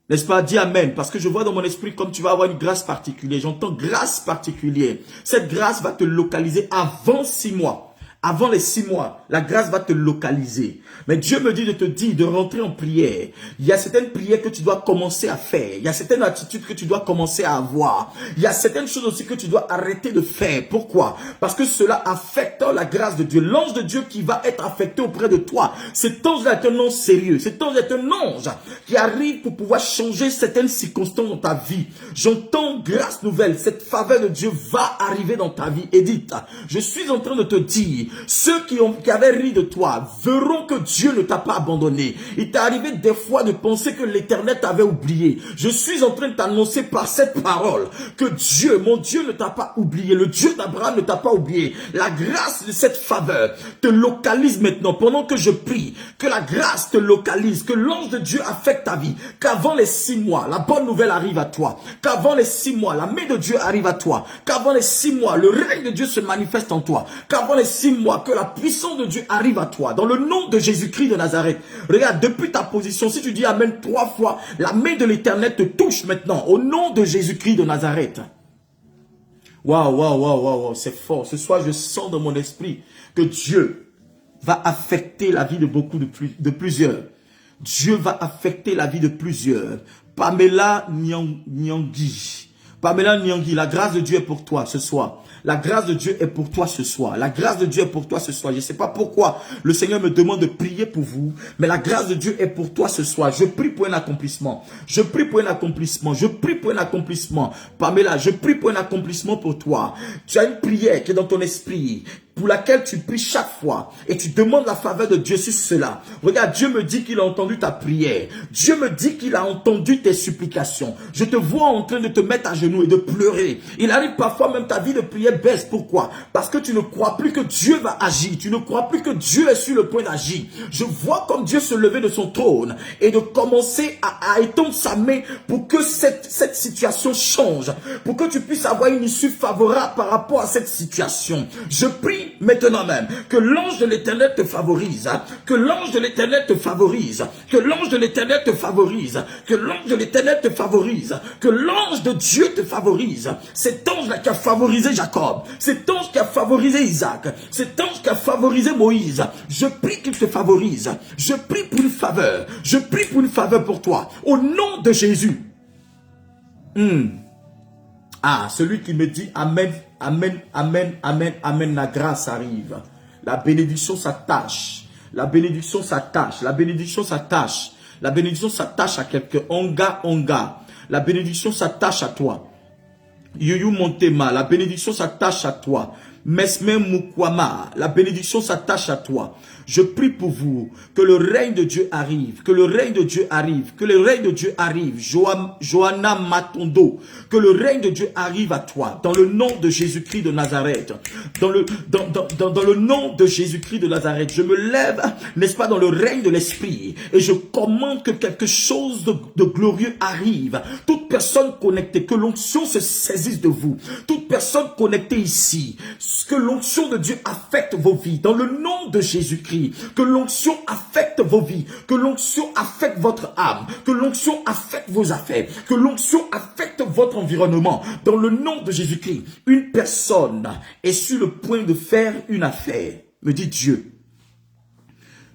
n'est-ce pas? Dis Amen. Parce que je vois dans mon esprit comme tu vas avoir une grâce particulière. J'entends grâce particulière. Cette grâce va te localiser avant 6 mois. Avant les 6 mois, la grâce va te localiser. Mais Dieu me dit de te dire de rentrer en prière. Il y a certaines prières que tu dois commencer à faire. Il y a certaines attitudes que tu dois commencer à avoir. Il y a certaines choses aussi que tu dois arrêter de faire. Pourquoi? Parce que cela affecte la grâce de Dieu. L'ange de Dieu qui va être affecté auprès de toi. Cet ange-là est un ange sérieux. Cet ange est un ange qui arrive pour pouvoir changer certaines circonstances dans ta vie. J'entends grâce nouvelle. Cette faveur de Dieu va arriver dans ta vie. Edith, je suis en train de te dire, ceux qui avaient ri de toi verront que Dieu ne t'a pas abandonné. Il t'est arrivé des fois de penser que l'Éternel t'avait oublié. Je suis en train de t'annoncer par cette parole que Dieu, mon Dieu, ne t'a pas oublié. Le Dieu d'Abraham ne t'a pas oublié. La grâce de cette faveur te localise maintenant. Pendant que je prie, que la grâce te localise, que l'ange de Dieu affecte ta vie. Qu'avant les 6 mois, la bonne nouvelle arrive à toi. Qu'avant les 6 mois, la main de Dieu arrive à toi. Qu'avant les 6 mois, le règne de Dieu se manifeste en toi. Qu'avant les 6 mois, que la puissance de Dieu arrive à toi. Dans le nom de Jésus-Christ de Nazareth. Regarde, depuis ta position, si tu dis Amen 3 fois, la main de l'Éternel te touche maintenant. Au nom de Jésus-Christ de Nazareth. Waouh, c'est fort. Ce soir, je sens dans mon esprit que Dieu va affecter la vie de plusieurs. Dieu va affecter la vie de plusieurs. Pamela Nyangui. Pamela Nyangui, la grâce de Dieu est pour toi ce soir. La grâce de Dieu est pour toi ce soir. La grâce de Dieu est pour toi ce soir. Je ne sais pas pourquoi le Seigneur me demande de prier pour vous, mais la grâce de Dieu est pour toi ce soir. Je prie pour un accomplissement. Je prie pour un accomplissement. Je prie pour un accomplissement. Pamela, je prie pour un accomplissement pour toi. Tu as une prière qui est dans ton esprit, pour laquelle tu pries chaque fois et tu demandes la faveur de Dieu sur cela. Regarde, Dieu me dit qu'il a entendu ta prière. Dieu me dit qu'il a entendu tes supplications. Je te vois en train de te mettre à genoux et de pleurer. Il arrive parfois même ta vie de prière baisse. Pourquoi? Parce que tu ne crois plus que Dieu va agir. Tu ne crois plus que Dieu est sur le point d'agir. Je vois comme Dieu se lever de son trône et de commencer à étendre sa main pour que cette situation change. Pour que tu puisses avoir une issue favorable par rapport à cette situation. Je prie maintenant même que l'ange de l'Éternel te favorise, hein, que l'ange de l'Éternel te favorise, que l'ange de l'Éternel te favorise, que l'ange de l'Éternel te favorise, que l'ange de Dieu te favorise. Cet ange-là qui a favorisé Jacob, cet ange qui a favorisé Isaac, cet ange qui a favorisé Moïse, je prie qu'il te favorise. Je prie pour une faveur, je prie pour une faveur pour toi, au nom de Jésus. Ah, celui qui me dit Amen, Amen, Amen, Amen, Amen, la grâce arrive. La bénédiction s'attache. La bénédiction s'attache. La bénédiction s'attache. La bénédiction s'attache à quelqu'un. Onga, onga. La bénédiction s'attache à toi. Yuyu Montema, la bénédiction s'attache à toi. Mesme Mukwama, la bénédiction s'attache à toi. Je prie pour vous, que le règne de Dieu arrive, que le règne de Dieu arrive, que le règne de Dieu arrive. Johanna Matondo, que le règne de Dieu arrive à toi, dans le nom de Jésus-Christ de Nazareth. Dans le nom de Jésus-Christ de Nazareth, je me lève, n'est-ce pas, dans le règne de l'Esprit, et je commande que quelque chose de glorieux arrive. Toute personne connectée, que l'onction se saisisse de vous. Toute personne connectée ici, que l'onction de Dieu affecte vos vies, dans le nom de Jésus-Christ. Que l'onction affecte vos vies, que l'onction affecte votre âme, que l'onction affecte vos affaires, que l'onction affecte votre environnement. Dans le nom de Jésus-Christ, une personne est sur le point de faire une affaire, me dit Dieu.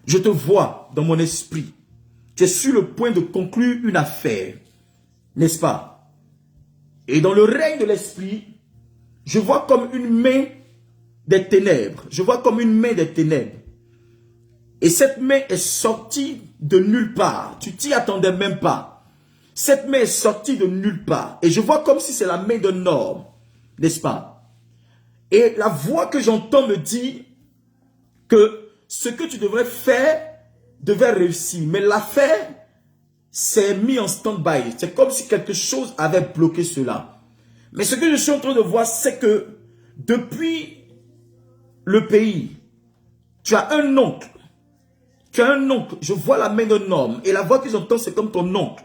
Je te vois dans mon esprit. Tu es sur le point de conclure une affaire, n'est-ce pas? Et dans le règne de l'esprit, je vois comme une main des ténèbres. Je vois comme une main des ténèbres. Et cette main est sortie de nulle part. Tu t'y attendais même pas. Cette main est sortie de nulle part. Et je vois comme si c'est la main d'un homme. N'est-ce pas? Et la voix que j'entends me dit que ce que tu devrais faire devait réussir. Mais l'affaire s'est mise en stand-by. C'est comme si quelque chose avait bloqué cela. Mais ce que je suis en train de voir, c'est que depuis le pays, tu as un oncle. Tu as un oncle, je vois la main d'un homme et la voix que j'entends c'est comme ton oncle.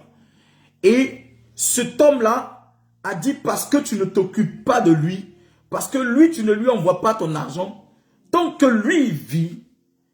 Et cet homme-là a dit parce que tu ne t'occupes pas de lui, parce que lui tu ne lui envoies pas ton argent, tant que lui vit,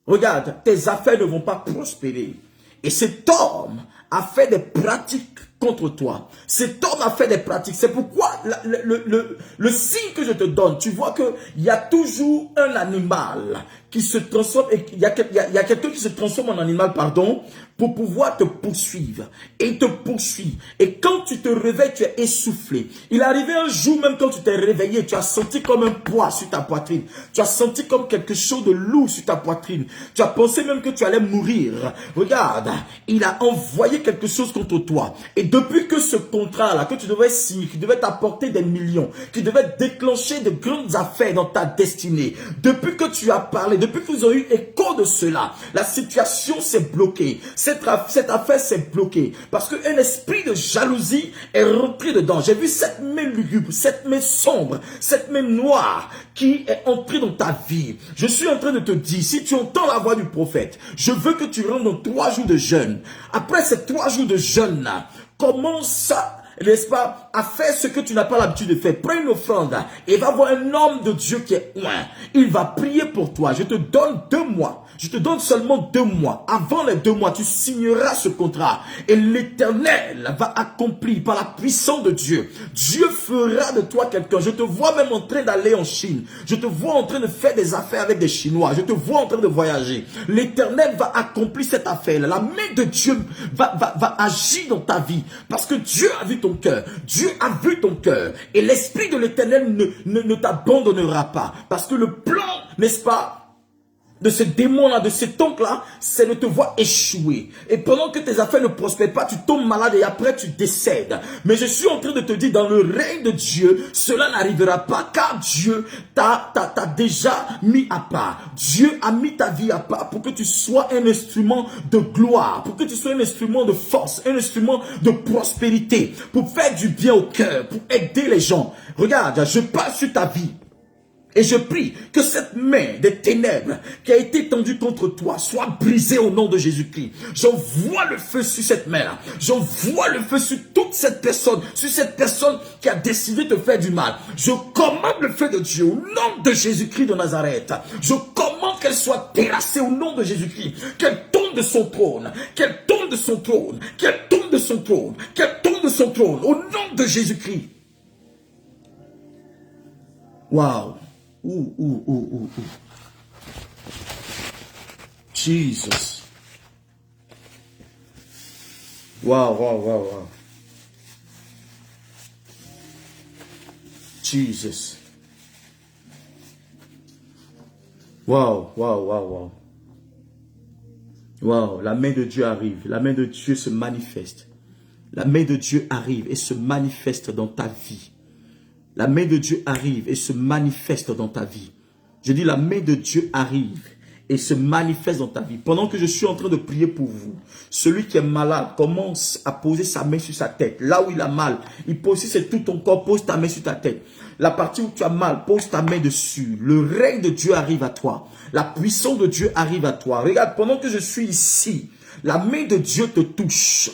regarde, tes affaires ne vont pas prospérer. Et cet homme a fait des pratiques contre toi. Cet homme a fait des pratiques. C'est pourquoi le signe que je te donne, tu vois qu'il y a toujours un animal qui se transforme, et il y a quelqu'un qui se transforme en animal, pardon, pour pouvoir te poursuivre. Et il te poursuit. Et quand tu te réveilles, tu es essoufflé. Il est arrivé un jour, même quand tu t'es réveillé, tu as senti comme un poids sur ta poitrine. Tu as senti comme quelque chose de lourd sur ta poitrine. Tu as pensé même que tu allais mourir. Regarde, il a envoyé quelque chose contre toi. Et depuis que ce contrat-là, que tu devais signer, qui devait t'apporter des millions, qui devait déclencher de grandes affaires dans ta destinée, depuis que tu as parlé, depuis que vous avez eu écho de cela, la situation s'est bloquée. Cette affaire s'est bloquée. Parce qu'un esprit de jalousie est rentré dedans. J'ai vu cette main lugubre, cette main sombre, cette main noire qui est entrée dans ta vie. Je suis en train de te dire, si tu entends la voix du prophète, je veux que tu rentres dans 3 jours de jeûne. Après ces 3 jours de jeûne-là, commence à, n'est-ce pas, à faire ce que tu n'as pas l'habitude de faire. Prends une offrande et va voir un homme de Dieu qui est loin. Il va prier pour toi. Je te donne 2 mois. Je te donne seulement 2 mois. Avant les 2 mois, tu signeras ce contrat. Et l'Éternel va accomplir par la puissance de Dieu. Dieu fera de toi quelqu'un. Je te vois même en train d'aller en Chine. Je te vois en train de faire des affaires avec des Chinois. Je te vois en train de voyager. L'Éternel va accomplir cette affaire. La main de Dieu va agir dans ta vie. Parce que Dieu a vu ton cœur. Dieu a vu ton cœur. Et l'Esprit de l'Éternel ne t'abandonnera pas. Parce que le plan, n'est-ce pas, de ce démon-là, de cet oncle-là, c'est de te voir échouer. Et pendant que tes affaires ne prospèrent pas, tu tombes malade et après tu décèdes. Mais je suis en train de te dire, dans le règne de Dieu, cela n'arrivera pas, car Dieu t'a déjà mis à part. Dieu a mis ta vie à part pour que tu sois un instrument de gloire, pour que tu sois un instrument de force, un instrument de prospérité, pour faire du bien au cœur, pour aider les gens. Regarde, je passe sur ta vie. Et je prie que cette main des ténèbres qui a été tendue contre toi soit brisée au nom de Jésus-Christ. J'envoie le feu sur cette main-là. J'envoie le feu sur toute cette personne, sur cette personne qui a décidé de faire du mal. Je commande le feu de Dieu au nom de Jésus-Christ de Nazareth. Je commande qu'elle soit terrassée au nom de Jésus-Christ. Qu'elle tombe de son trône. Qu'elle tombe de son trône. Qu'elle tombe de son trône. Qu'elle tombe de son trône. Au nom de Jésus-Christ. Waouh. Jesus. Wow. Jesus. Wow. La main de Dieu arrive. La main de Dieu se manifeste. La main de Dieu arrive et se manifeste dans ta vie. La main de Dieu arrive et se manifeste dans ta vie. Je dis la main de Dieu arrive et se manifeste dans ta vie. Pendant que je suis en train de prier pour vous, celui qui est malade commence à poser sa main sur sa tête. Là où il a mal, il pose, si c'est tout ton corps, pose ta main sur ta tête. La partie où tu as mal, pose ta main dessus. Le règne de Dieu arrive à toi. La puissance de Dieu arrive à toi. Regarde, pendant que je suis ici, la main de Dieu te touche.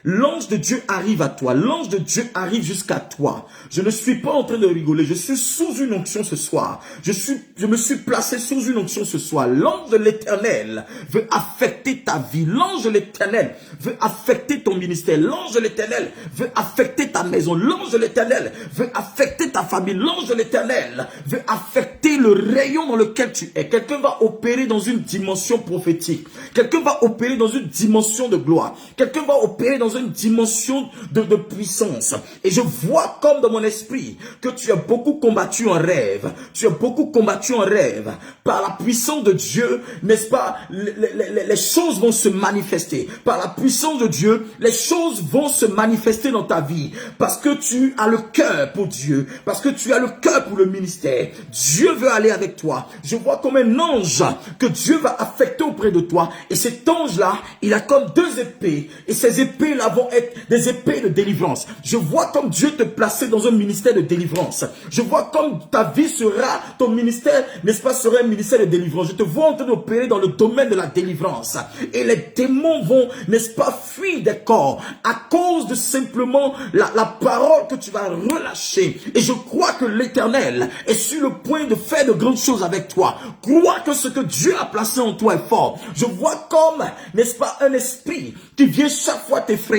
L'ange de Dieu arrive à toi. L'ange de Dieu arrive jusqu'à toi. Je ne suis pas en train de rigoler. Je suis sous une onction ce soir. Je me suis placé sous une onction ce soir. L'ange de l'Éternel veut affecter ta vie. L'ange de l'Éternel veut affecter ton ministère. L'ange de l'Éternel veut affecter ta maison. L'ange de l'Éternel veut affecter ta famille. L'ange de l'Éternel veut affecter le rayon dans lequel tu es. Quelqu'un va opérer dans une dimension prophétique. Quelqu'un va opérer dans une dimension de gloire. Quelqu'un va opérer dans une dimension de puissance. Et je vois comme dans mon esprit que tu as beaucoup combattu en rêve. Tu as beaucoup combattu en rêve. Par la puissance de Dieu, n'est-ce pas, les choses vont se manifester. Par la puissance de Dieu, les choses vont se manifester dans ta vie. Parce que tu as le cœur pour Dieu. Parce que tu as le cœur pour le ministère. Dieu veut aller avec toi. Je vois comme un ange que Dieu va affecter auprès de toi. Et cet ange-là, il a comme deux épées. Et ces épées-là vont être des épées de délivrance. Je vois comme Dieu te placer dans un ministère de délivrance. Je vois comme ta vie sera, ton ministère, n'est-ce pas, sera un ministère de délivrance. Je te vois en train d'opérer dans le domaine de la délivrance. Et les démons vont, n'est-ce pas, fuir des corps à cause de simplement la parole que tu vas relâcher. Et je crois que l'Éternel est sur le point de faire de grandes choses avec toi. Crois que ce que Dieu a placé en toi est fort. Je vois comme, n'est-ce pas, un esprit qui vient chaque fois t'effrayer.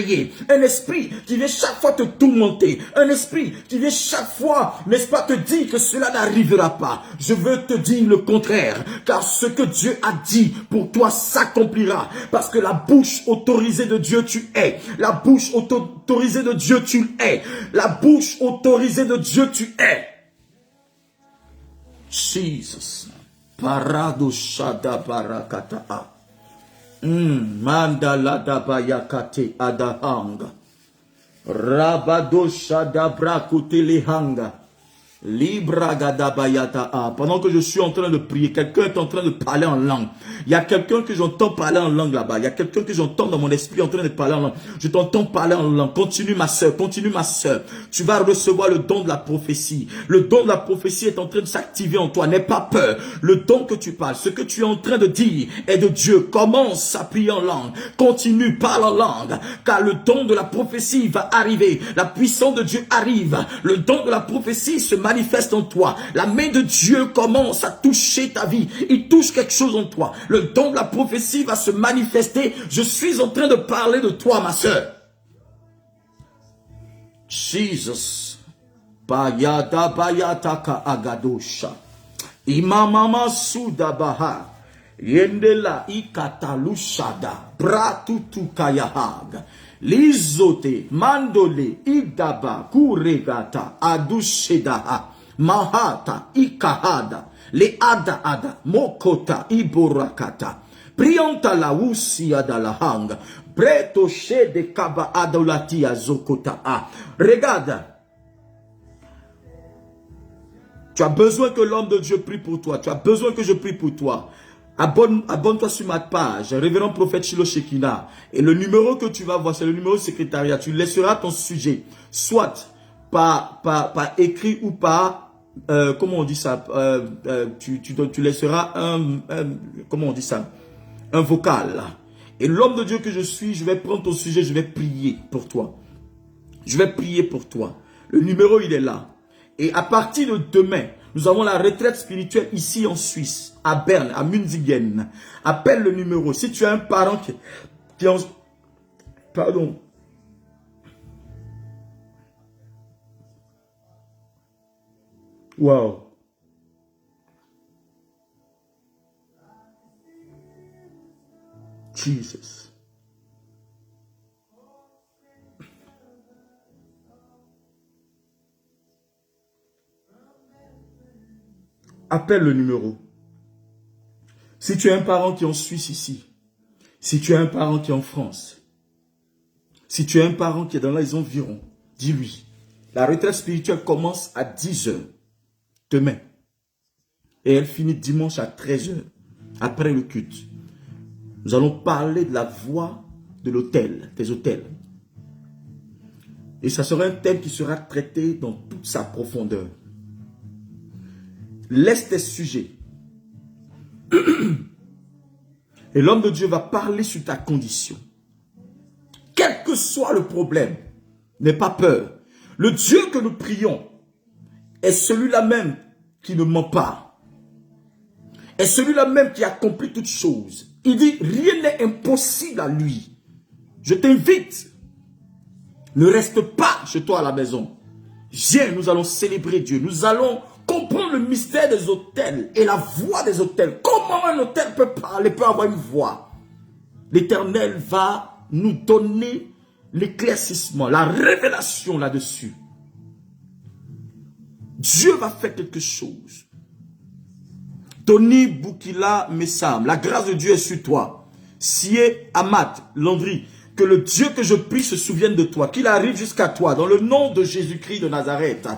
Un esprit qui vient chaque fois te tourmenter. Un esprit qui vient chaque fois, n'est-ce pas, te dire que cela n'arrivera pas. Je veux te dire le contraire. Car ce que Dieu a dit pour toi s'accomplira. Parce que la bouche autorisée de Dieu tu es. La bouche autorisée de Dieu tu es. La bouche autorisée de Dieu tu es. Jesus. Parado shada barakata. Mandala dabayakate adahanga. Rabado shadabra kutelehanga. Libra gadabayata. Pendant que je suis en train de prier, quelqu'un est en train de parler en langue. Il y a quelqu'un que j'entends parler en langue là-bas. Il y a quelqu'un que j'entends dans mon esprit en train de parler en langue. Je t'entends parler en langue. Continue ma soeur, continue ma soeur. Tu vas recevoir le don de la prophétie. Le don de la prophétie est en train de s'activer en toi. N'aie pas peur. Le don que tu parles, ce que tu es en train de dire est de Dieu. Commence à prier en langue. Continue, parle en langue. Car le don de la prophétie va arriver. La puissance de Dieu arrive. Le don de la prophétie se manifeste en toi. La main de Dieu commence à toucher ta vie. Il touche quelque chose en toi. Le don de la prophétie va se manifester. Je suis en train de parler de toi, ma soeur. Jesus. Bayada bayataka agadosha. Imamama sudabaha. Yendela ikatalushada. Bratutu kayahag. Lizote, Mandole, Idaba, Kuregata, Adushedaha, Mahata, Ikahada, Le Ada Ada, Mokota, Iborakata, Prianta la Usia da la Hanga, Preto de Kaba Adolatia Zokota. Regarde, tu as besoin que l'homme de Dieu prie pour toi, tu as besoin que je prie pour toi. Abonne-toi sur ma page, Révérend Prophète Shiloh Shekinah. Et le numéro que tu vas voir, c'est le numéro de secrétariat. Tu laisseras ton sujet, soit par écrit ou par, comment on dit ça, tu laisseras comment on dit ça, un vocal. Et l'homme de Dieu que je suis, je vais prendre ton sujet, je vais prier pour toi. Je vais prier pour toi. Le numéro, il est là. Et à partir de demain, nous avons la retraite spirituelle ici en Suisse, à Berne, à Münzigen. Appelle le numéro. Si tu as un parent qui en... Pardon. Wow. Jesus. Appelle le numéro. Si tu as un parent qui est en Suisse ici, si tu as un parent qui est en France, si tu as un parent qui est dans les environs, dis-lui. La retraite spirituelle commence à 10 h demain. Et elle finit dimanche à 13 h après le culte. Nous allons parler de la voie de l'autel, des autels. Et ça sera un thème qui sera traité dans toute sa profondeur. Laisse tes sujets. Et l'homme de Dieu va parler sur ta condition. Quel que soit le problème, n'aie pas peur. Le Dieu que nous prions est celui-là même qui ne ment pas. Est celui-là même qui accomplit toutes choses. Il dit, rien n'est impossible à lui. Je t'invite. Ne reste pas chez toi à la maison. Viens, nous allons célébrer Dieu. Nous allons comprendre le mystère des autels et la voix des autels. Comment un autel peut parler, peut avoir une voix. L'Éternel va nous donner l'éclaircissement, la révélation là-dessus. Dieu va faire quelque chose. Tony Boukila Messam, la grâce de Dieu est sur toi. Sié Amat Landry, que le Dieu que je prie se souvienne de toi, qu'il arrive jusqu'à toi, dans le nom de Jésus-Christ de Nazareth.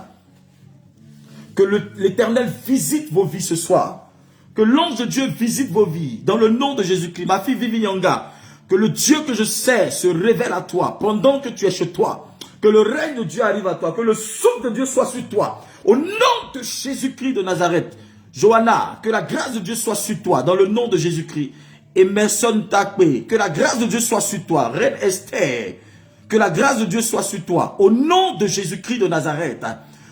Que l'Éternel visite vos vies ce soir. Que l'ange de Dieu visite vos vies, dans le nom de Jésus-Christ. Ma fille Vivi Yanga, que le Dieu que je sais se révèle à toi, pendant que tu es chez toi. Que le règne de Dieu arrive à toi, que le souffle de Dieu soit sur toi. Au nom de Jésus-Christ de Nazareth. Johanna, que la grâce de Dieu soit sur toi, dans le nom de Jésus-Christ. Emerson Takwe, que la grâce de Dieu soit sur toi. Reine Esther, que la grâce de Dieu soit sur toi. Au nom de Jésus-Christ de Nazareth.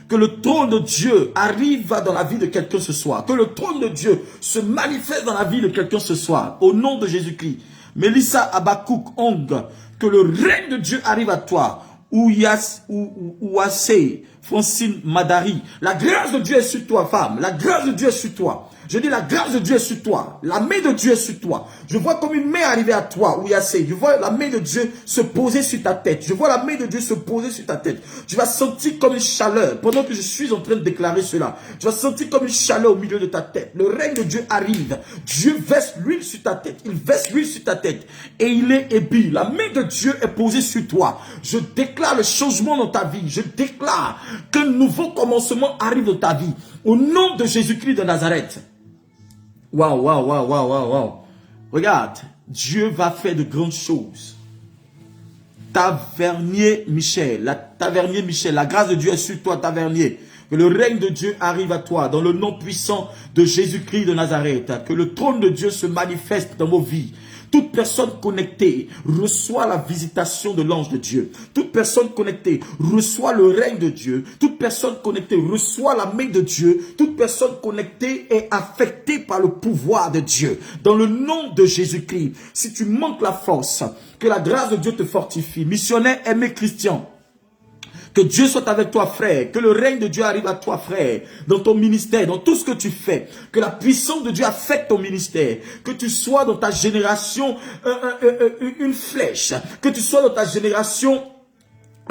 Que le trône de Dieu arrive dans la vie de quelqu'un ce soir. Que le trône de Dieu se manifeste dans la vie de quelqu'un ce soir. Au nom de Jésus-Christ. Melissa Abakouk Ong, que le règne de Dieu arrive à toi. Ouassé, Francine Madari. La grâce de Dieu est sur toi, femme. La grâce de Dieu est sur toi. Je dis la grâce de Dieu est sur toi. La main de Dieu est sur toi. Je vois comme une main arriver à toi, Ouassé. Je vois la main de Dieu se poser sur ta tête. Je vois la main de Dieu se poser sur ta tête. Tu vas sentir comme une chaleur. Pendant que je suis en train de déclarer cela, tu vas sentir comme une chaleur au milieu de ta tête. Le règne de Dieu arrive. Dieu verse l'huile sur ta tête. Il verse l'huile sur ta tête. Et il est ébi. La main de Dieu est posée sur toi. Je déclare le changement dans ta vie. Je déclare qu'un nouveau commencement arrive dans ta vie. Au nom de Jésus-Christ de Nazareth. Waouh, waouh, waouh, waouh, waouh, waouh. Regarde, Dieu va faire de grandes choses. Tavernier Michel, la grâce de Dieu est sur toi, Tavernier. Que le règne de Dieu arrive à toi, dans le nom puissant de Jésus-Christ de Nazareth. Que le trône de Dieu se manifeste dans vos vies. Toute personne connectée reçoit la visitation de l'ange de Dieu. Toute personne connectée reçoit le règne de Dieu. Toute personne connectée reçoit la main de Dieu. Toute personne connectée est affectée par le pouvoir de Dieu. Dans le nom de Jésus-Christ, si tu manques la force, que la grâce de Dieu te fortifie. Missionnaire Aimé Christian, Que Dieu soit avec toi, frère. Que le règne de Dieu arrive à toi, frère. Dans ton ministère, dans tout ce que tu fais. Que la puissance de Dieu affecte ton ministère. Que tu sois dans ta génération une flèche. Que tu sois dans ta génération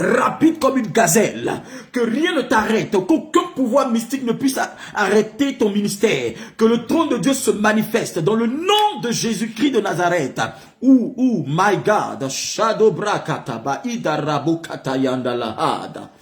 rapide comme une gazelle, que rien ne t'arrête, qu'aucun pouvoir mystique ne puisse arrêter ton ministère, que le trône de Dieu se manifeste dans le nom de Jésus-Christ de Nazareth. My God, Shadow Brakataba, Idarabo Katayandalahada.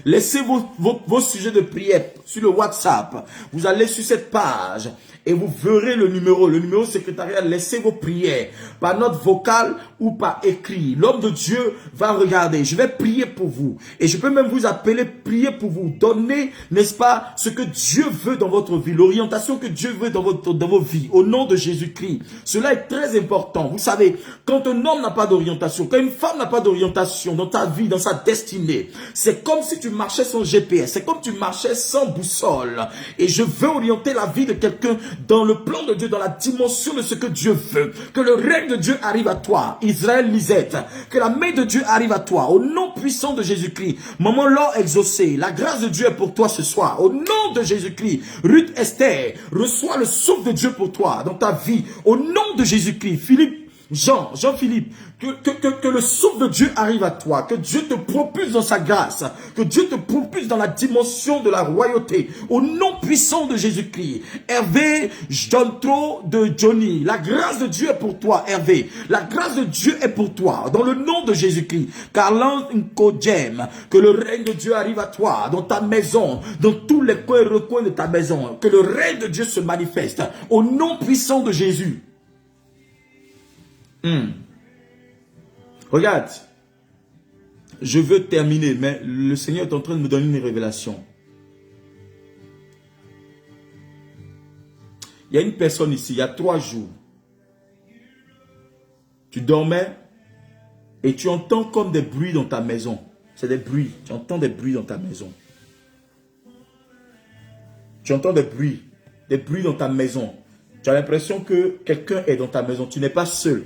Laissez vos sujets de prière sur le WhatsApp. Vous allez sur cette page et vous verrez le numéro secrétariat. Laissez vos prières par note vocale ou par écrit. L'homme de Dieu va regarder. Je vais prier pour vous. Et je peux même vous appeler, prier pour vous. Donner, n'est-ce pas, ce que Dieu veut dans votre vie. L'orientation que Dieu veut dans vos vies. Au nom de Jésus-Christ. Cela est très important. Vous savez, quand un homme n'a pas d'orientation, quand une femme n'a pas d'orientation dans ta vie, dans sa destinée, c'est comme si tu marchais sans GPS. C'est comme si tu marchais sans boussole. Et je veux orienter la vie de quelqu'un dans le plan de Dieu, dans la dimension de ce que Dieu veut. Que le règne de Dieu arrive à toi. Israël Lisette. Que la main de Dieu arrive à toi. Au nom puissant de Jésus-Christ. Maman Laure exaucée. La grâce de Dieu est pour toi ce soir. Au nom de Jésus-Christ. Ruth Esther. Reçois le souffle de Dieu pour toi dans ta vie. Au nom de Jésus-Christ. Philippe. Jean-Philippe, que le souffle de Dieu arrive à toi, que Dieu te propulse dans sa grâce, que Dieu te propulse dans la dimension de la royauté, au nom puissant de Jésus-Christ. Hervé Jontro de Johnny, la grâce de Dieu est pour toi, Hervé, la grâce de Dieu est pour toi, dans le nom de Jésus-Christ. Carlan Nkodjem, que le règne de Dieu arrive à toi, dans ta maison, dans tous les coins et recoins de ta maison, que le règne de Dieu se manifeste, au nom puissant de Jésus. Regarde, je veux terminer, mais le Seigneur est en train de me donner une révélation. Il y a une personne ici, il y a 3 jours. Tu dormais et tu entends comme des bruits dans ta maison. C'est des bruits, tu entends des bruits dans ta maison. Tu entends des bruits dans ta maison. Tu as l'impression que quelqu'un est dans ta maison, tu n'es pas seul.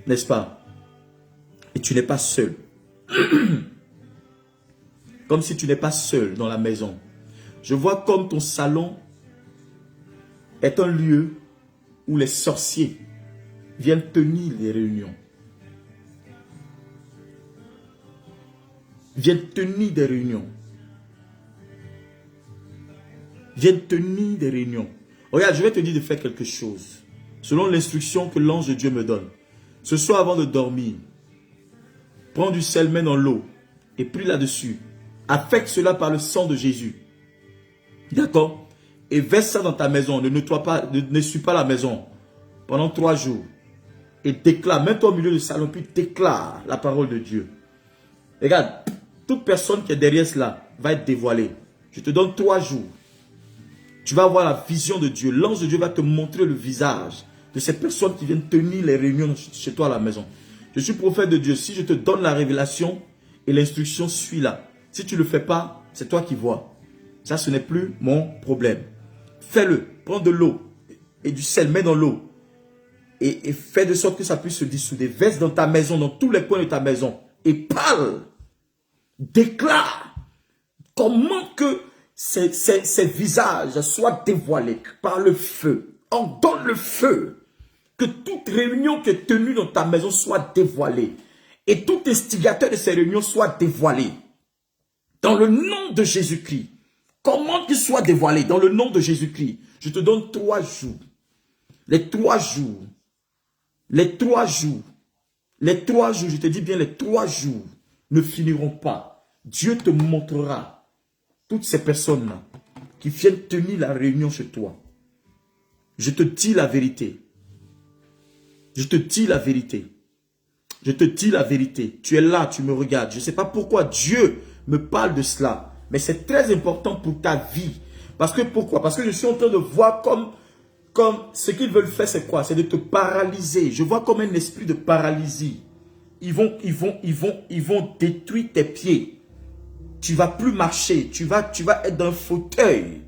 N'est-ce pas? Et tu n'es pas seul. Comme si tu n'es pas seul dans la maison. Je vois comme ton salon est un lieu où les sorciers viennent tenir les réunions. Viennent tenir des réunions. Viennent tenir des réunions. Regarde, je vais te dire de faire quelque chose. Selon l'instruction que l'ange de Dieu me donne. Ce soir avant de dormir, prends du sel, mets dans l'eau et prie là-dessus. Affecte cela par le sang de Jésus. D'accord? Et verse ça dans ta maison. Ne nettoie pas, ne suis pas la maison pendant 3 jours. Et déclare, mets-toi au milieu du salon, puis déclare la parole de Dieu. Regarde, toute personne qui est derrière cela va être dévoilée. Je te donne 3 jours. Tu vas avoir la vision de Dieu. L'ange de Dieu va te montrer le visage de ces personnes qui viennent tenir les réunions chez toi à la maison. Je suis prophète de Dieu. Si je te donne la révélation et l'instruction suit là. Si tu ne le fais pas, c'est toi qui vois. Ça, ce n'est plus mon problème. Fais-le. Prends de l'eau et du sel, mets dans l'eau. Et fais de sorte que ça puisse se dissouder. Verse dans ta maison, dans tous les coins de ta maison. Et parle. Déclare comment que ces visages soient dévoilés par le feu. On donne le feu. Que toute réunion qui est tenue dans ta maison soit dévoilée. Et tout instigateur de ces réunions soit dévoilé. Dans le nom de Jésus-Christ. Comment qu'il soit dévoilé? Dans le nom de Jésus-Christ. Je te donne 3 jours. Les 3 jours. Les 3 jours. Les 3 jours, je te dis bien, les 3 jours ne finiront pas. Dieu te montrera toutes ces personnes-là qui viennent tenir la réunion chez toi. Je te dis la vérité. Je te dis la vérité. Je te dis la vérité. Tu es là, tu me regardes. Je ne sais pas pourquoi Dieu me parle de cela. Mais c'est très important pour ta vie. Parce que pourquoi? Parce que je suis en train de voir comme ce qu'ils veulent faire, c'est quoi? C'est de te paralyser. Je vois comme un esprit de paralysie. Ils vont détruire tes pieds. Tu ne vas plus marcher. Tu vas être dans un fauteuil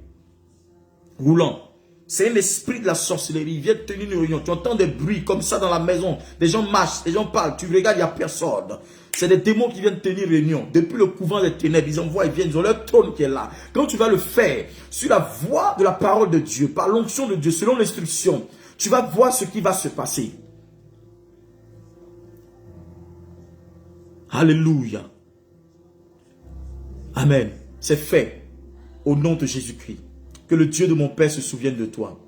roulant. C'est un esprit de la sorcellerie. Il vient de tenir une réunion. Tu entends des bruits comme ça dans la maison. Des gens marchent, des gens parlent. Tu regardes, il n'y a personne. C'est des démons qui viennent tenir réunion. Depuis le couvent des ténèbres, ils envoient, ils viennent, ils ont leur trône qui est là. Quand tu vas le faire sur la voie de la parole de Dieu, par l'onction de Dieu, selon l'instruction, tu vas voir ce qui va se passer. Alléluia. Amen. C'est fait au nom de Jésus-Christ. Que le Dieu de mon Père se souvienne de toi.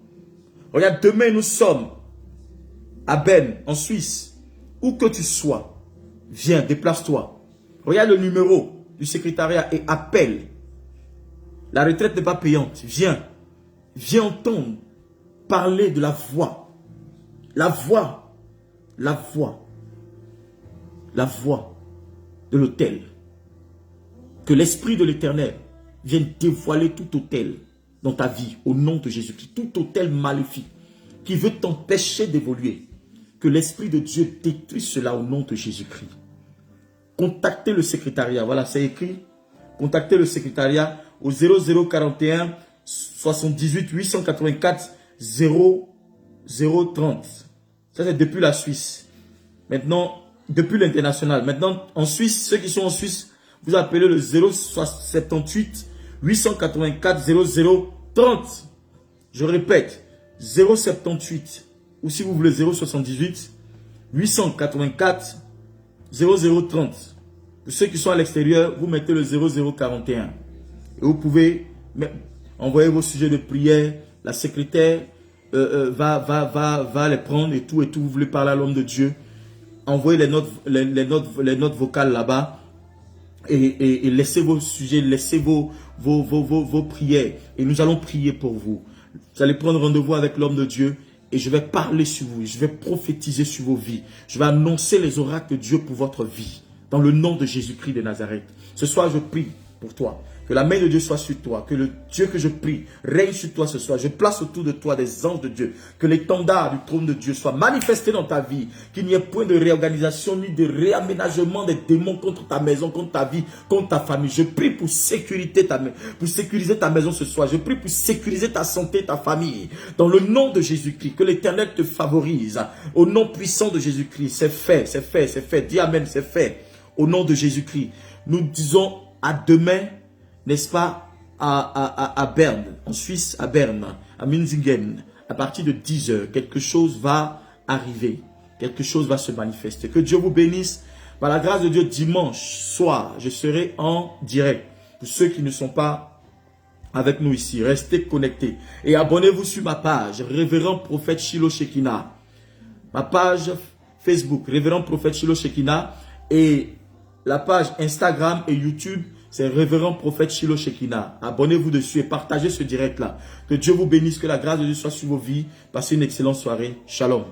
Regarde, demain nous sommes à Berne, en Suisse. Où que tu sois, viens, déplace-toi. Regarde le numéro du secrétariat et appelle. La retraite n'est pas payante. Viens. Viens entendre parler de la voix. La voix. La voix. La voix de l'autel. Que l'Esprit de l'Éternel vienne dévoiler tout autel dans ta vie, au nom de Jésus-Christ. Tout autel maléfique qui veut t'empêcher d'évoluer. Que l'Esprit de Dieu détruise cela au nom de Jésus-Christ. Contactez le secrétariat. Voilà, c'est écrit. Contactez le secrétariat au 0041 78 884 0030. Ça, c'est depuis la Suisse. Maintenant, depuis l'international. Maintenant, en Suisse, ceux qui sont en Suisse, vous appelez le 078 884 0030. Je répète, 078 ou si vous voulez 078 884 0030. Pour ceux qui sont à l'extérieur, vous mettez le 0041. Et vous pouvez envoyer vos sujets de prière. La secrétaire va les prendre et tout. Vous voulez parler à l'homme de Dieu. Envoyez les notes vocales là-bas. Et laissez vos sujets, laissez vos prières. Et nous allons prier pour vous. Vous allez prendre rendez-vous avec l'homme de Dieu. Et je vais parler sur vous. Je vais prophétiser sur vos vies. Je vais annoncer les oracles de Dieu pour votre vie. Dans le nom de Jésus-Christ de Nazareth. Ce soir, je prie pour toi. Que la main de Dieu soit sur toi. Que le Dieu que je prie règne sur toi ce soir. Je place autour de toi des anges de Dieu. Que l'étendard du trône de Dieu soit manifesté dans ta vie. Qu'il n'y ait point de réorganisation ni de réaménagement des démons contre ta maison, contre ta vie, contre ta famille. Je prie pour sécuriser ta maison ce soir. Je prie pour sécuriser ta santé, ta famille. Dans le nom de Jésus-Christ. Que l'Éternel te favorise. Au nom puissant de Jésus-Christ. C'est fait, c'est fait, c'est fait. Dis Amen, c'est fait. Au nom de Jésus-Christ. Nous disons à demain, n'est-ce pas, à Berne, en Suisse, à Berne, à Minzingen, à partir de 10 heures, quelque chose va arriver, quelque chose va se manifester. Que Dieu vous bénisse. Par la grâce de Dieu, dimanche soir, je serai en direct. Pour ceux qui ne sont pas avec nous ici, restez connectés. Et abonnez-vous sur ma page, Révérend Prophète Shiloh Shekinah. Ma page Facebook, Révérend Prophète Shiloh Shekinah. Et la page Instagram et YouTube, c'est Révérend Prophète Shiloh Shekinah. Abonnez-vous dessus et partagez ce direct-là. Que Dieu vous bénisse, que la grâce de Dieu soit sur vos vies. Passez une excellente soirée. Shalom.